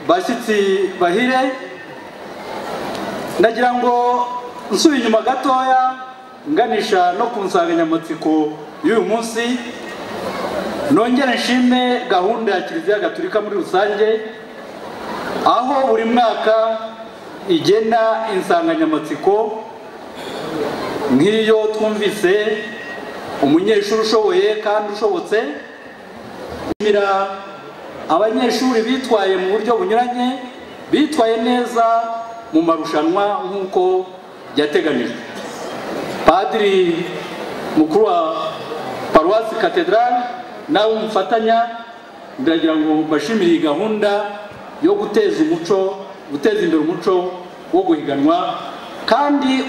bashyitsi bahire, nagira ngo nsubiye inyuma gatoya nganisha no ku nsanganyamatsiko y'uyu munsi, nongere nshime gahunda ya Kiliziya Gatolika muri rusange, aho buri mwaka igena insanganyamatsiko nk'iyo twumvise umunyeshuri ushoboye kandi ushobotse. Nshimira abanyeshuri bitwaye mu buryo bunyuranye, bitwaye neza mu marushanwa nk'uko byateganijwe. Padiri Mukuru wa Paruwasi Katedrali nawe mufatanya, ndagira ngo bashimire iyi gahunda yo guteza imbere umuco wo guhiganwa, kandi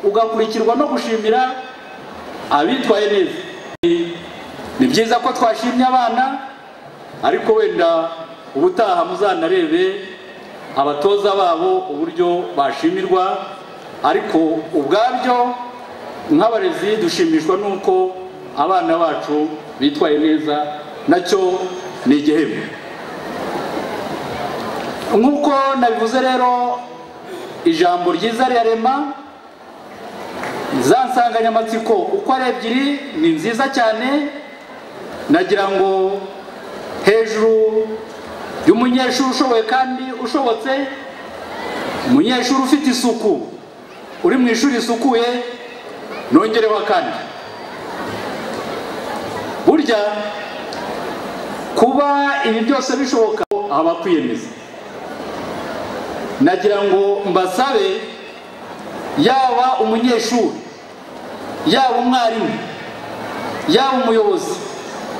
ugakurikirwa no gushimira abitwaye neza. Ni byiza ko twashimye abana, ariko wenda ubutaha muzanarebe abatoza babo uburyo bashimirwa, ariko ubwabyo nk'abarezi dushimishwa nuko abana bacu bitwaye neza, nacyo ni igihembo. Nk'uko nabivuze rero, ijambo ryiza rirarema. Za nsanganyamatsiko uko ari ebyiri ni nziza cyane. Nagira ngo hejuru y'umunyeshuri ushoboye kandi ushobotse, umunyeshuri ufite isuku, uri mu ishuri risukuye, nongereho kandi burya kuba ibi byose bishoboka aba kwiyemeza. Nagira ngo mbasabe, yaba umunyeshuri, yaba umwarimu, yaba umuyobozi,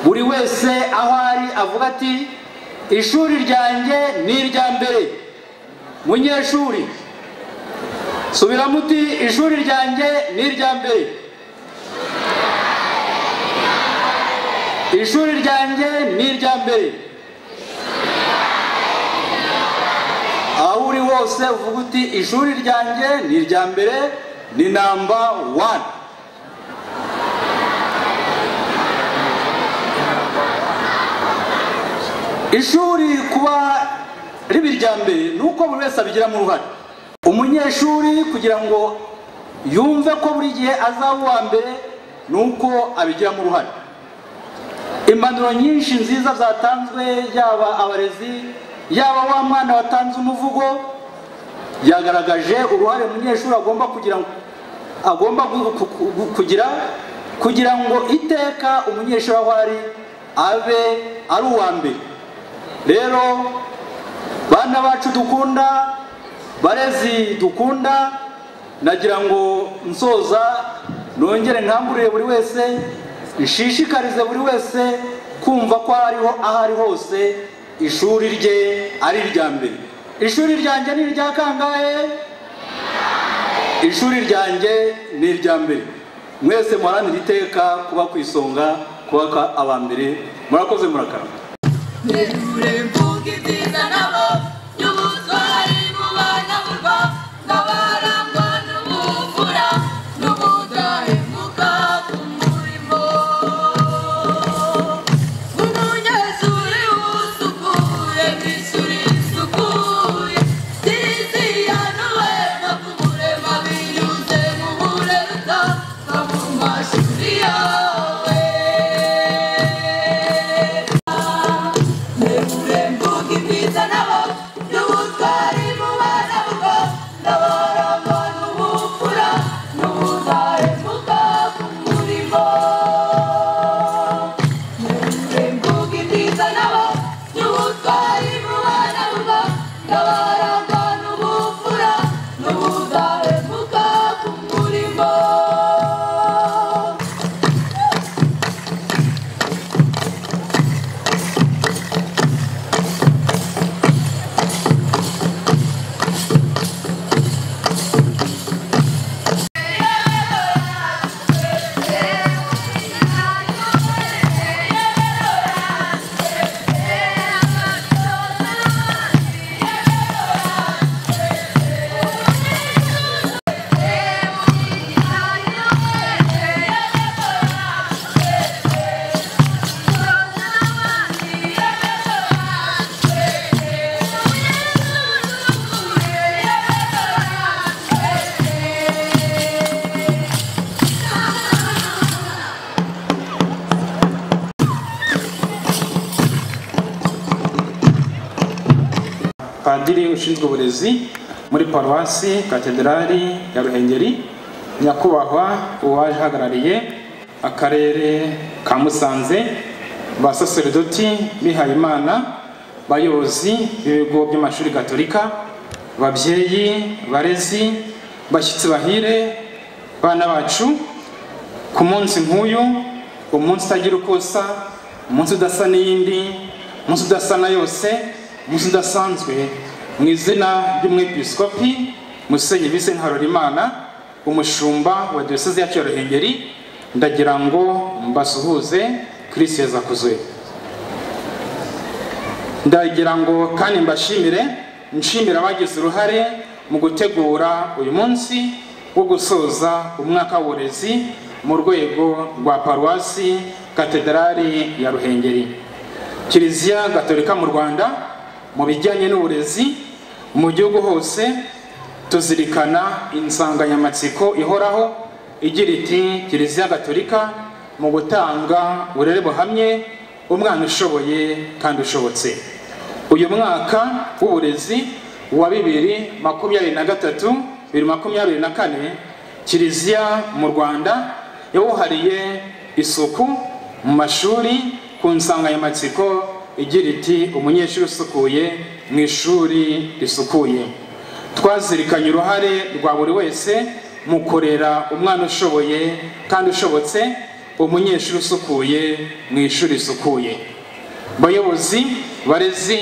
buri wese aho ari avuga ati ishuri ryanjye ni irya mbere. Munyeshuri, subiramo uti ishuri ryanjye ni irya mbere. Ishuri ryanjye ni irya mbere. Aho uri hose uvuga uti ishuri ryanjye ni irya mbere, ni namba 1. Ishuri kuba riba irya mbere ni uko buri wese abigiramo uruhare. Umunyeshuri kugira ngo yumve ko buri gihe azaba uwa mbere ni uko abigiramo uruhare. Impanuro nyinshi nziza zatanzwe, yaba abarezi yaba wa mwana watanze umuvugo, yagaragaje uruhare umunyeshuri agomba kugira ngo iteka umunyeshuri aho ari abe ari uwa mbere. Rero bana bacu dukunda, barezi dukunda, nagira ngo nsoza nongere nkangurire buri wese, nshishikarize buri wese kumva ko aho ari hose ishuri rye ari irya mbere. Ishuri ryanjye ni irya kangahe? Ishuri ryanjye ni irya mbere. Mwese muharanire iteka kuba ku isonga, kuba aba mbere. Murakoze, murakarama. Padiri ushinzwe uburezi muri Paruwasi Katedrali ya Ruhengeri, nyakubahwa uwaje hagarariye akarere ka Musanze, basaserdoti bihayimana, bayobozi b'ibigo by'amashuri gatolika, babyeyi, barezi, bashyitsi bahire, bana bacu, ku munsi nk'uyu, umunsi utagira ukosa, umunsi udasa n'iyindi, umunsi udasa na yose, umunsi udasanzwe, mu izina ry'umwepiskopi Musenyeri Vincent Harorimana, umushumba wa diyoseze yacu ya Ruhengeri, ndagira ngo mbasuhuze. Kristo Yezu akuzwe. Ndagira ngo kandi nshimira abagize uruhare mu gutegura uyu munsi wo gusoza umwaka w'uburezi mu rwego rwa Paruwasi Katedrali ya Ruhengeri. Kiliziya Gatolika mu Rwanda mu bijyanye n'uburezi mu gihugu hose tuzirikana insanganyamatsiko ihoraho igira iti Kiliziya Gatolika mu gutanga uburere buhamye, umwana ushoboye kandi ushobotse. Uyu mwaka w'uburezi wa 2023-2024 Kiliziya mu Rwanda yawuhariye isuku mu mashuri ku nsanganyamatsiko igira iti umunyeshuri usukuye mu ishuri risukuye. Twazirikanye uruhare rwa buri wese mu kurera umwana ushoboye kandi ushobotse, umunyeshuri usukuye mu ishuri risukuye. Bayobozi, barezi,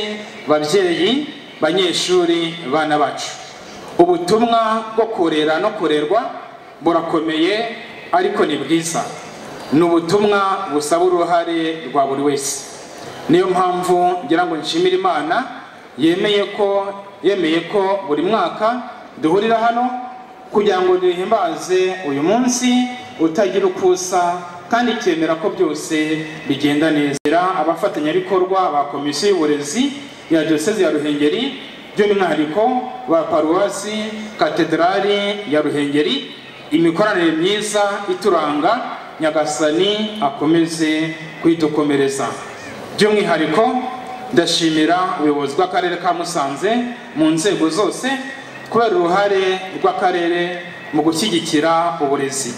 babyeyi, banyeshuri, bana bacu, ubutumwa bwo kurera no kurerwa burakomeye ariko ni bwiza. Ni ubutumwa busaba uruhare rwa buri wese. Niyo mpamvu ngira ngo nshimire Imana yemeye ko buri mwaka duhurira hano kugira ngo duhimbaze uyu munsi utagira ukusa kandi cyemera ko byose bigenda neza. Abafatanyabikorwa ba komisiyo y'uburezi ya diyoseze ya Ruhengeri, by'umwihariko ba paruwasi katedrali ya Ruhengeri. Imikoranire myiza ituranga, Nyagasani akomeze kwidukomereza. By'umwihariko ndashimira ubuyobozi bw'akarere ka Musanze mu nzego zose kubera uruhare rw'akarere mu gushyigikira uburezi.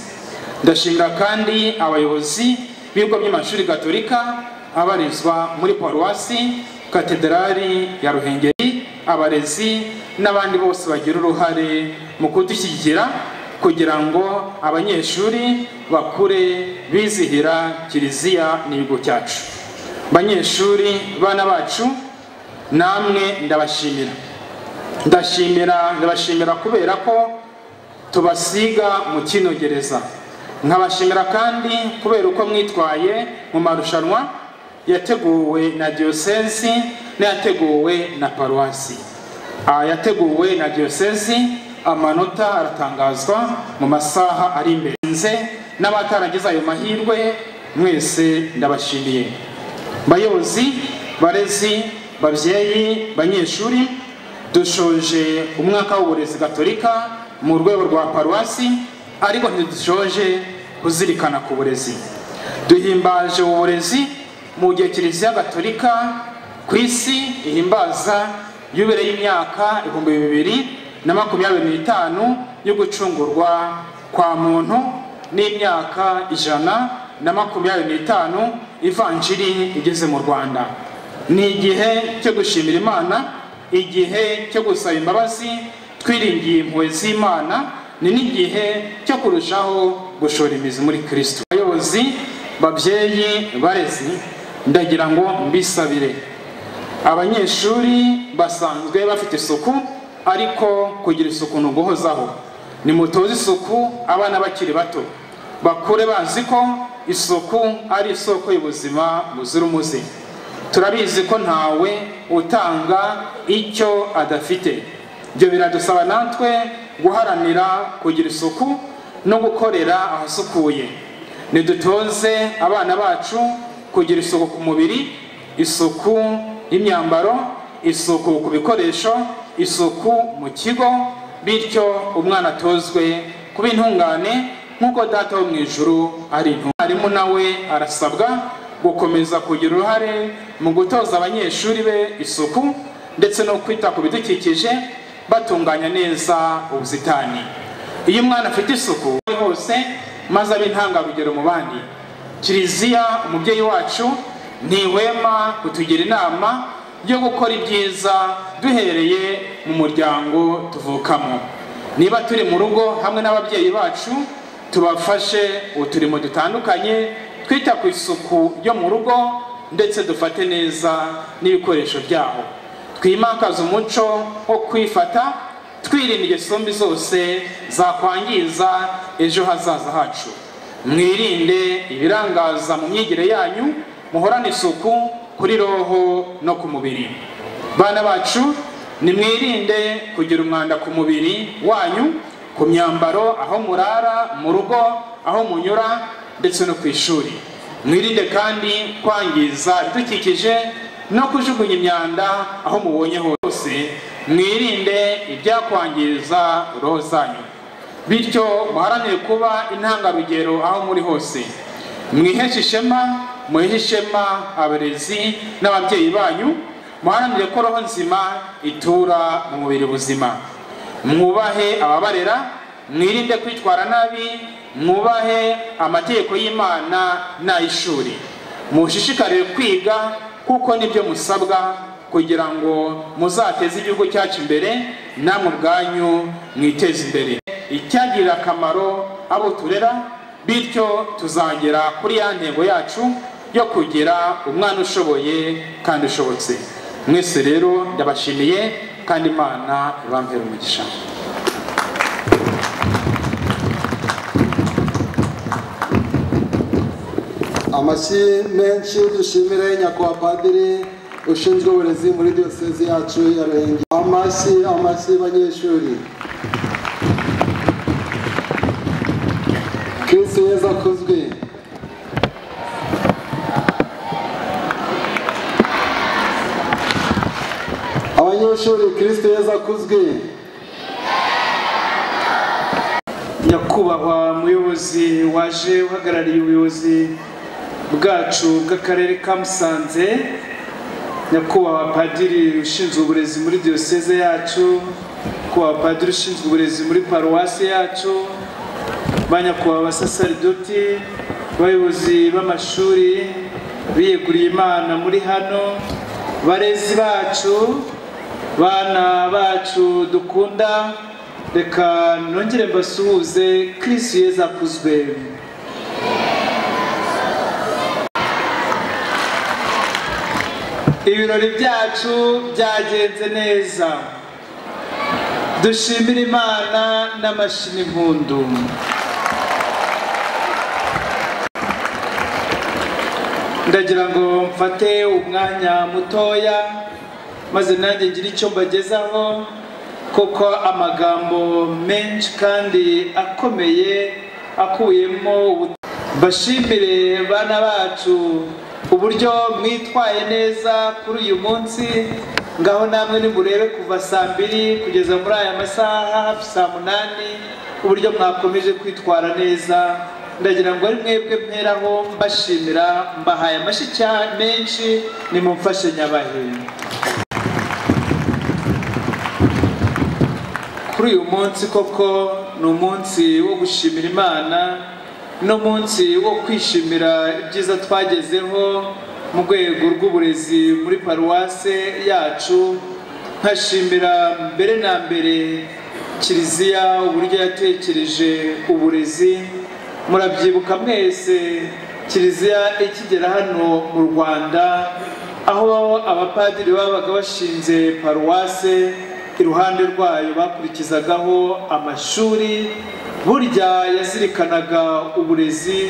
Ndashimira kandi abayobozi b'ibigo by'amashuri gatolika abarizwa muri paruwasi katedrali ya Ruhengeri, abarezi n'abandi bose bagira uruhare mu kudushyigikira kugira ngo abanyeshuri bakure bizihira kiliziya n'ibigo cyacu. Banyeshuri bana bacu, namwe ndabashimira. Ndabashimira kubera ko tubasiga mu kinogereza. Nkabashimira kandi kubera uko mwitwaye mu marushanwa yateguwe na diyosezi n'yateguwe na paruwasi. Yateguwe na diyosezi, amanota aratangazwa mu masaha ari imbere. N'abataragize ayo mahirwe mwese ndabashimiye. Bayobozi, barezi, babyeyi, banyeshuri, dushoje umwaka w'uburezi gatolika mu rwego rwa paruwasi, ariko ntidushoje kuzirikana ku burezi. Duhimbaje uburezi mu gihe kiliziya gatolika ku isi ihimbaza yubile y'imyaka 2025 yo gucungurwa kwa muntu n'imyaka 125 ivanjiri igeze mu Rwanda. Ni igihe cyo gushimira Imana, igihe cyo gusaba imbabazi twiringiye impuhwe z'Imana, ni n'igihe cyo kurushaho gushora imizi muri Kristo. Abayobozi, babyeyi, barezi, ndagira ngo mbisabire. Abanyeshuri basanzwe bafite isuku, ariko kugira isuku no guhozaho. Ni mutoze isuku abana bakiri bato, bakure bazi ko isuku ari isoko y'ubuzima buzira umuze. Turabizi ko ntawe utanga icyo adafite. Ibyo biradusaba natwe guharanira kugira isuku no gukorera ahasukuye. Nidutoze abana bacu kugira isuku ku mubiri, isuku y'imyambaro, isuku ku bikoresho, isuku mu kigo, bityo umwana atozwe kuba intungane nk'uko Data wo mu ijuru ari intungane. Mwarimu nawe arasabwa gukomeza kugira uruhare mu gutoza abanyeshuri be isuku ndetse no kwita ku bidukikije, batunganya neza ubusitani. Iyo umwana afite isuku hose maze abe intangarugero mu bandi, Kiliziya umubyeyi wacu ntihwema kutugira inama yo gukora ibyiza duhereye mu muryango tuvukamo. Niba turi mu rugo hamwe n'ababyeyi bacu, tubafashe uturimo dutandukanye, twita ku isuku yo mu rugo ndetse dufate neza n'ibikoresho byaho. Twimakaza umuco wo kwifata, twirinda ingeso mbi zose zakwangiza ejo hazaza hacu. Mwirinde ibirangaza mu myigire yanyu, muhorane isuku kuri roho no ku mubiri. Bana bacu, nimwirinde kugira umwanda ku mubiri wanyu, ku myambaro, aho murara, mu rugo, aho munyura ndetse no ku ishuri. Mwirinde kandi kwangiza ibidukikije no kujugunya imyanda aho mubonye hose. Mwirinde ibyakwangiza roho zanyu, bityo muharanire kuba intangarugero aho muri hose. Mwiheshe ishema, muhe ishema abarezi n'ababyeyi banyu, muharanire ko roho nzima itura mu mubiri buzima. Mwubahe ababarera, mwirinde kwitwara nabi, mwubahe amategeko y'Imana n'ay'ishuri. Mushishikarire kwiga kuko nibyo musabwa kugira ngo muzateze igihugu cyacu imbere, namwe ubwanyu mwiteze imbere. Icyagirira akamaro abo turera, bityo tuzagera kuri ya ntego yacu yo kugira umwana ushoboye kandi ushobotse. Mwese rero ndabashimiye kandi Imana ibampere umugisha. Amashyi menshi dushimire nyakubahwa Padiri ushinzwe uburezi muri diyosezi yacu ya Ruhengeri. Amashyi banyeshuri. Kristo Yesu akuzwe. banyeshuri Kristo Yesu akuzwe. Nyakubahwa muyobozi waje uhagarariye ubuyobozi bwacu bw'akarere ka Musanze, nyakubahwa padiri ushinzwe uburezi muri diocese yacu, nyakubahwa padiri ushinzwe uburezi muri paruwasi yacu, banyakubahwa abasaserdoti, abayobozi b'amashuri biyeguriye Imana muri hano, barezi bacu, bana bacu dukunda, reka nongere mbasuhuze. Kristo Yesu akuzwe. Ibirori byacu byagenze neza, dushimira Imana n'amashyi n'impundu. Ndagira ngo mfate umwanya mutoya maze nanjye ngira icyo mbagezaho, kuko amagambo menshi kandi akomeye akuyemo. Bashimire bana bacu uburyo mwitwaye neza kuri uyu munsi. Ngaho namwe nimurebe kuva saa 2 kugeza muri aya masaha hafi saa 8 uburyo mwakomeje kwitwara neza. Ndagira ngo ari mwebwe mperaho mbashimira, mbahaye amashyi menshi, nimumfashe nyabahe. Kuri uyu munsi koko ni umunsi wo gushimira Imana, no munsi wo kwishimira ibyiza twagezeho mu rwego rw'uburezi muri paruwase yacu. Nkashimira mbere na mbere Kiliziya uburyo yatekereje uburezi. Murabyibuka mwese Kiliziya ikigera hano mu Rwanda, aho abapadiri babaga bashinze paruwase, iruhande rwayo bakurikizagaho amashuri. Burya yazirikanaga uburezi.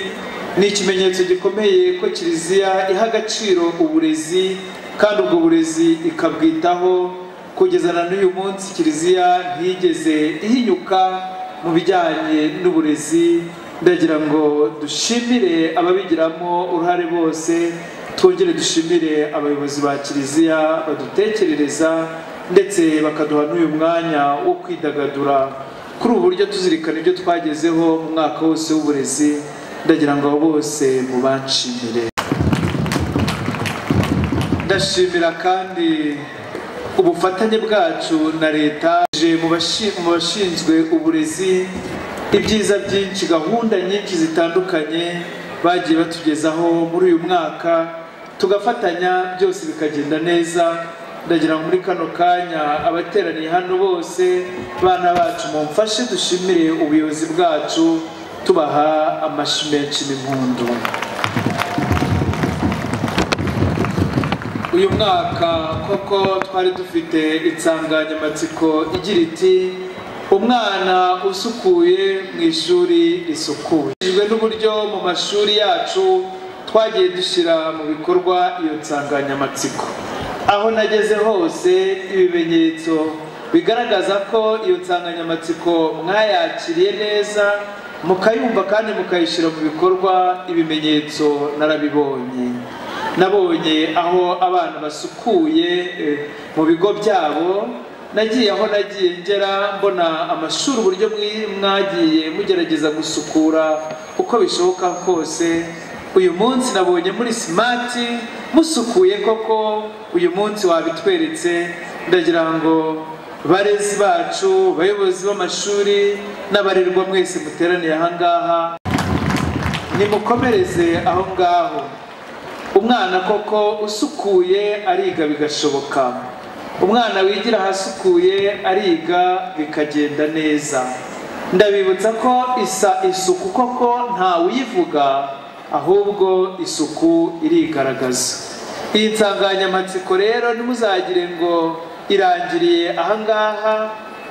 Ni ikimenyetso gikomeye ko Kiliziya iha agaciro uburezi, kandi ubwo burezi ikabwitaho. Kugeza na n'uyu munsi Kiliziya ntiyigeze ihinyuka mu bijyanye n'uburezi. Ndagira ngo dushimire ababigiramo uruhare bose, twongere dushimire abayobozi ba Kiliziya badutekerereza ndetse bakaduha n'uyu mwanya wo kwidagadura kuri ubu buryo tuzirikana ibyo twagezeho mu mwaka wose w'uburezi. Ndagira ngo bose mubanshimire. Ndashimira kandi ubufatanye bwacu na leta mu bashinzwe uburezi. Ibyiza byinshi, gahunda nyinshi zitandukanye bagiye batugezaho muri uyu mwaka, tugafatanya byose bikagenda neza. Ndagira ngo muri kano kanya abateraniye hano bose, bana bacu, mumfashe dushimire ubuyobozi bwacu, tubaha amashyi menshi n'impundu. Uyu mwaka koko twari dufite insanganyamatsiko igira iti umwana usukuye mu ishuri risukuye. N'uburyo mu mashuri yacu twagiye dushyira mu bikorwa iyo nsanganyamatsiko. Aho nageze hose ibimenyetso bigaragaza ko iyo nsanganyamatsiko mwayakiriye neza, mukayumva kandi mukayishyira mu bikorwa. Ibimenyetso narabibonye. Nabonye aho abana basukuye mu bigo byabo. Nagiye aho nagiye ngera mbona amashuri uburyo mwagiye mugerageza gusukura uko bishoboka kose. Uyu munsi nabonye muri smart musukuye koko. Uyu munsi wabitweretse. Ndagira ngo barezi bacu, bayobozi b'amashuri n'abarerwa mwese muteraniye aha ngaha, nimukomereze aho ngaho. Umwana koko usukuye ariga bigashoboka. Umwana wigira ahasukuye ariga bikagenda neza. Ndabibutsa ko isuku koko nta uyivuga, ahubwo isuku irigaragaza. Iyi nsanganyamatsiko rero ntimuzagire ngo irangiriye aha ngaha,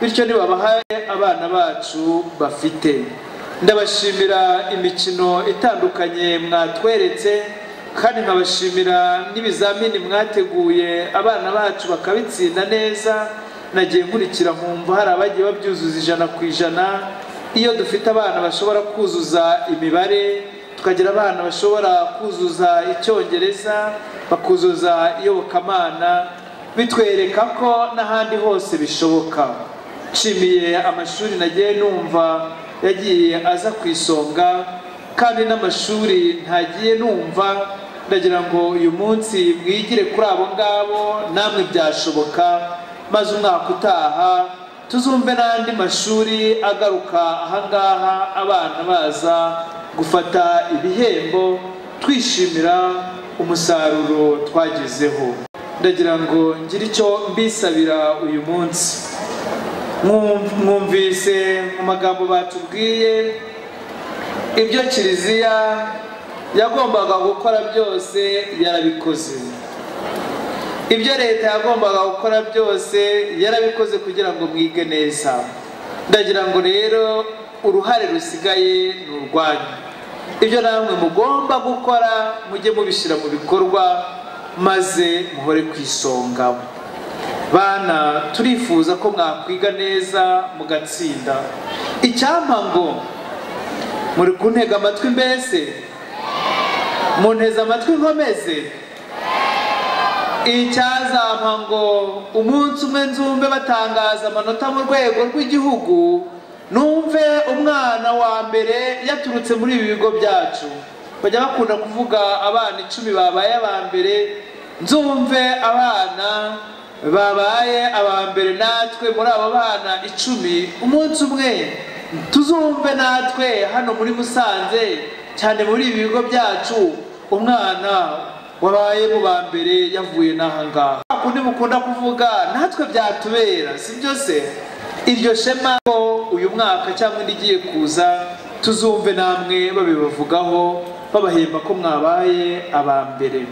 bityo nibabahaye abana bacu bafite. Ndabashimira imikino itandukanye mwatweretse, kandi nkabashimira n'ibizamini mwateguye abana bacu bakabitsinda neza. Nagiye nkurikira nkumva hari abagiye babyuzuza 100%. Iyo dufite abana bashobora kuzuza imibare, tukagira abana bashobora kuzuza icyongereza, bakuzuza iyobokamana, bitwereka ko n'ahandi hose bishoboka. Nshimiye amashuri nagiye numva yagiye aza ku isonga, kandi n'amashuri ntagiye numva. Ndagira ngo uyu munsi mwigire kuri abo ngabo, namwe byashoboka, maze umwaka utaha tuzumve n'andi mashuri agaruka ahangaha, abana baza gufata ibihembo twishimira umusaruro twagezeho. Ndagira ngo ngire icyo mbisabira uyu munsi. Mwumvise mu magambo batubwiye ibyo Kiliziya yagombaga gukora byose yarabikoze. Ibyo leta yagombaga gukora byose yarabikoze kugira ngo mwige neza. Ndagira ngo rero uruhare rusigaye ni urwanyu. Ibyo namwe mugomba gukora mujye mubishyira mu bikorwa, maze muhore ku isonga. Bana, turifuza ko mwakwiga neza mugatsinda. Icyampa ngo muri kuntega amatwi, mbese munteze amatwi nkomeze. Icyazampa ngo umunsi umwe nzumve batangaza amanota mu rwego rw'igihugu, numve umwana wa mbere yaturutse muri ibi bigo byacu. Bajya bakunda kuvuga abana 10 babaye aba mbere, nzumve abana babaye aba mbere natwe muri abo bana 10 umunsi umwe tuzumve natwe hano muri Musanze, cyane muri ibi bigo byacu, umwana wabaye mu ba mbere yavuye n'ahangaha. Kundi mukunda kuvuga natwe byatubera, si byo se? Iryo shema ko uyu mwaka cyangwa indigiye kuza tuzumve namwe babibavugaho, babahemba ko mwabaye aba mbere.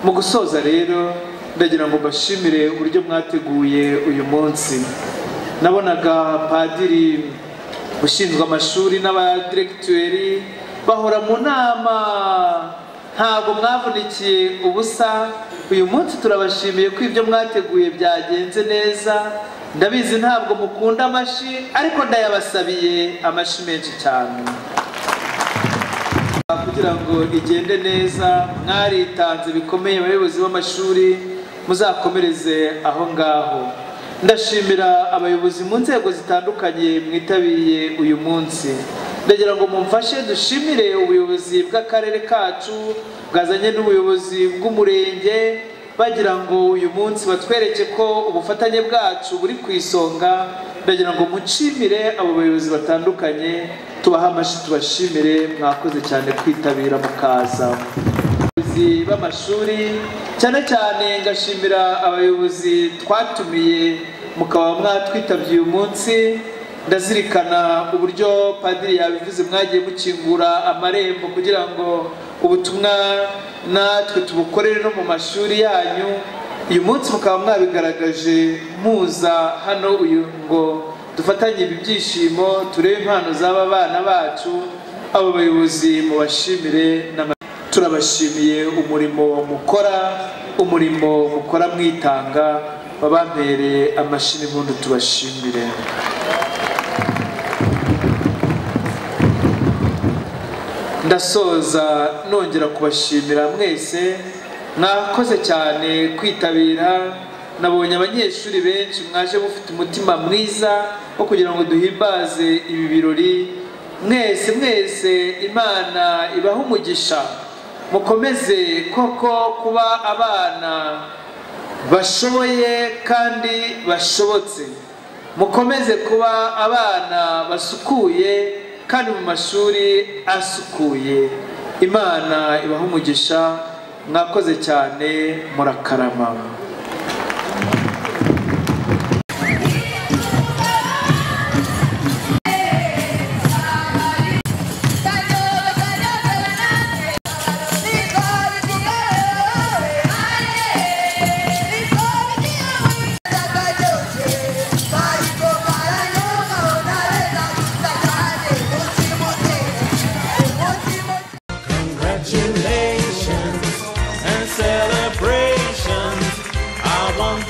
Mu gusoza rero ndagira ngo bashimire uburyo mwateguye uyu munsi. Nabonaga padiri ushinzwe amashuri n'abadirekiteri bahora mu nama, ntabwo mwavunikiye ubusa. Uyu munsi turabashimiye ko ibyo mwateguye byagenze neza. Ndabizi ntabwo mukunda amashi, ariko ndayabasabiye amashi menshi cyane kugira ngo igende neza. Mwaritanze bikomeye abayobozi b'amashuri, muzakomereze aho ngaho. Ndashimira abayobozi mu nzego zitandukanye mwitabiye uyu munsi. Ndagira ngo mumfashe dushimire ubuyobozi bw'akarere kacu bwazanye n'ubuyobozi bw'umurenge, bagira ngo uyu munsi batwereke ko ubufatanye bwacu buri ku isonga. Ndagira ngo mucimire abo bayobozi batandukanye, tubaha amashi tubashimire. Mwakoze cyane kwitabira mukaza. Abayobozi b'amashuri cyane cyane ngashimira abayobozi twatumiye mukaba mwatwitabye uyu munsi. Ndazirikana uburyo padiri yabivuze, mwagiye mukingura amarembo kugira ngo ubutumwa natwe tubukorere no mu mashuri yanyu. Uyu munsi mukaba mwabigaragaje muza hano uyu ngo dufatanye ibi byishimo, turebe impano z'aba bana bacu. Abo bayobozi mubashimire. Turabashimiye umurimo mukora mwitanga. Babampere amashini impundu tubashimire. Ndasoza nongera kubashimira mwese, mwakoze cyane kwitabira. Nabonye abanyeshuri benshi mwaje mufite umutima mwiza wo kugira ngo duhimbaze ibi birori. Mwese Imana ibaha umugisha, mukomeze koko kuba abana bashoboye kandi bashobotse. Mukomeze kuba abana basukuye kandi mu mashuri asukuye. Imana ibaha umugisha, mwakoze cyane, murakarama. Congratulations and celebrations. I want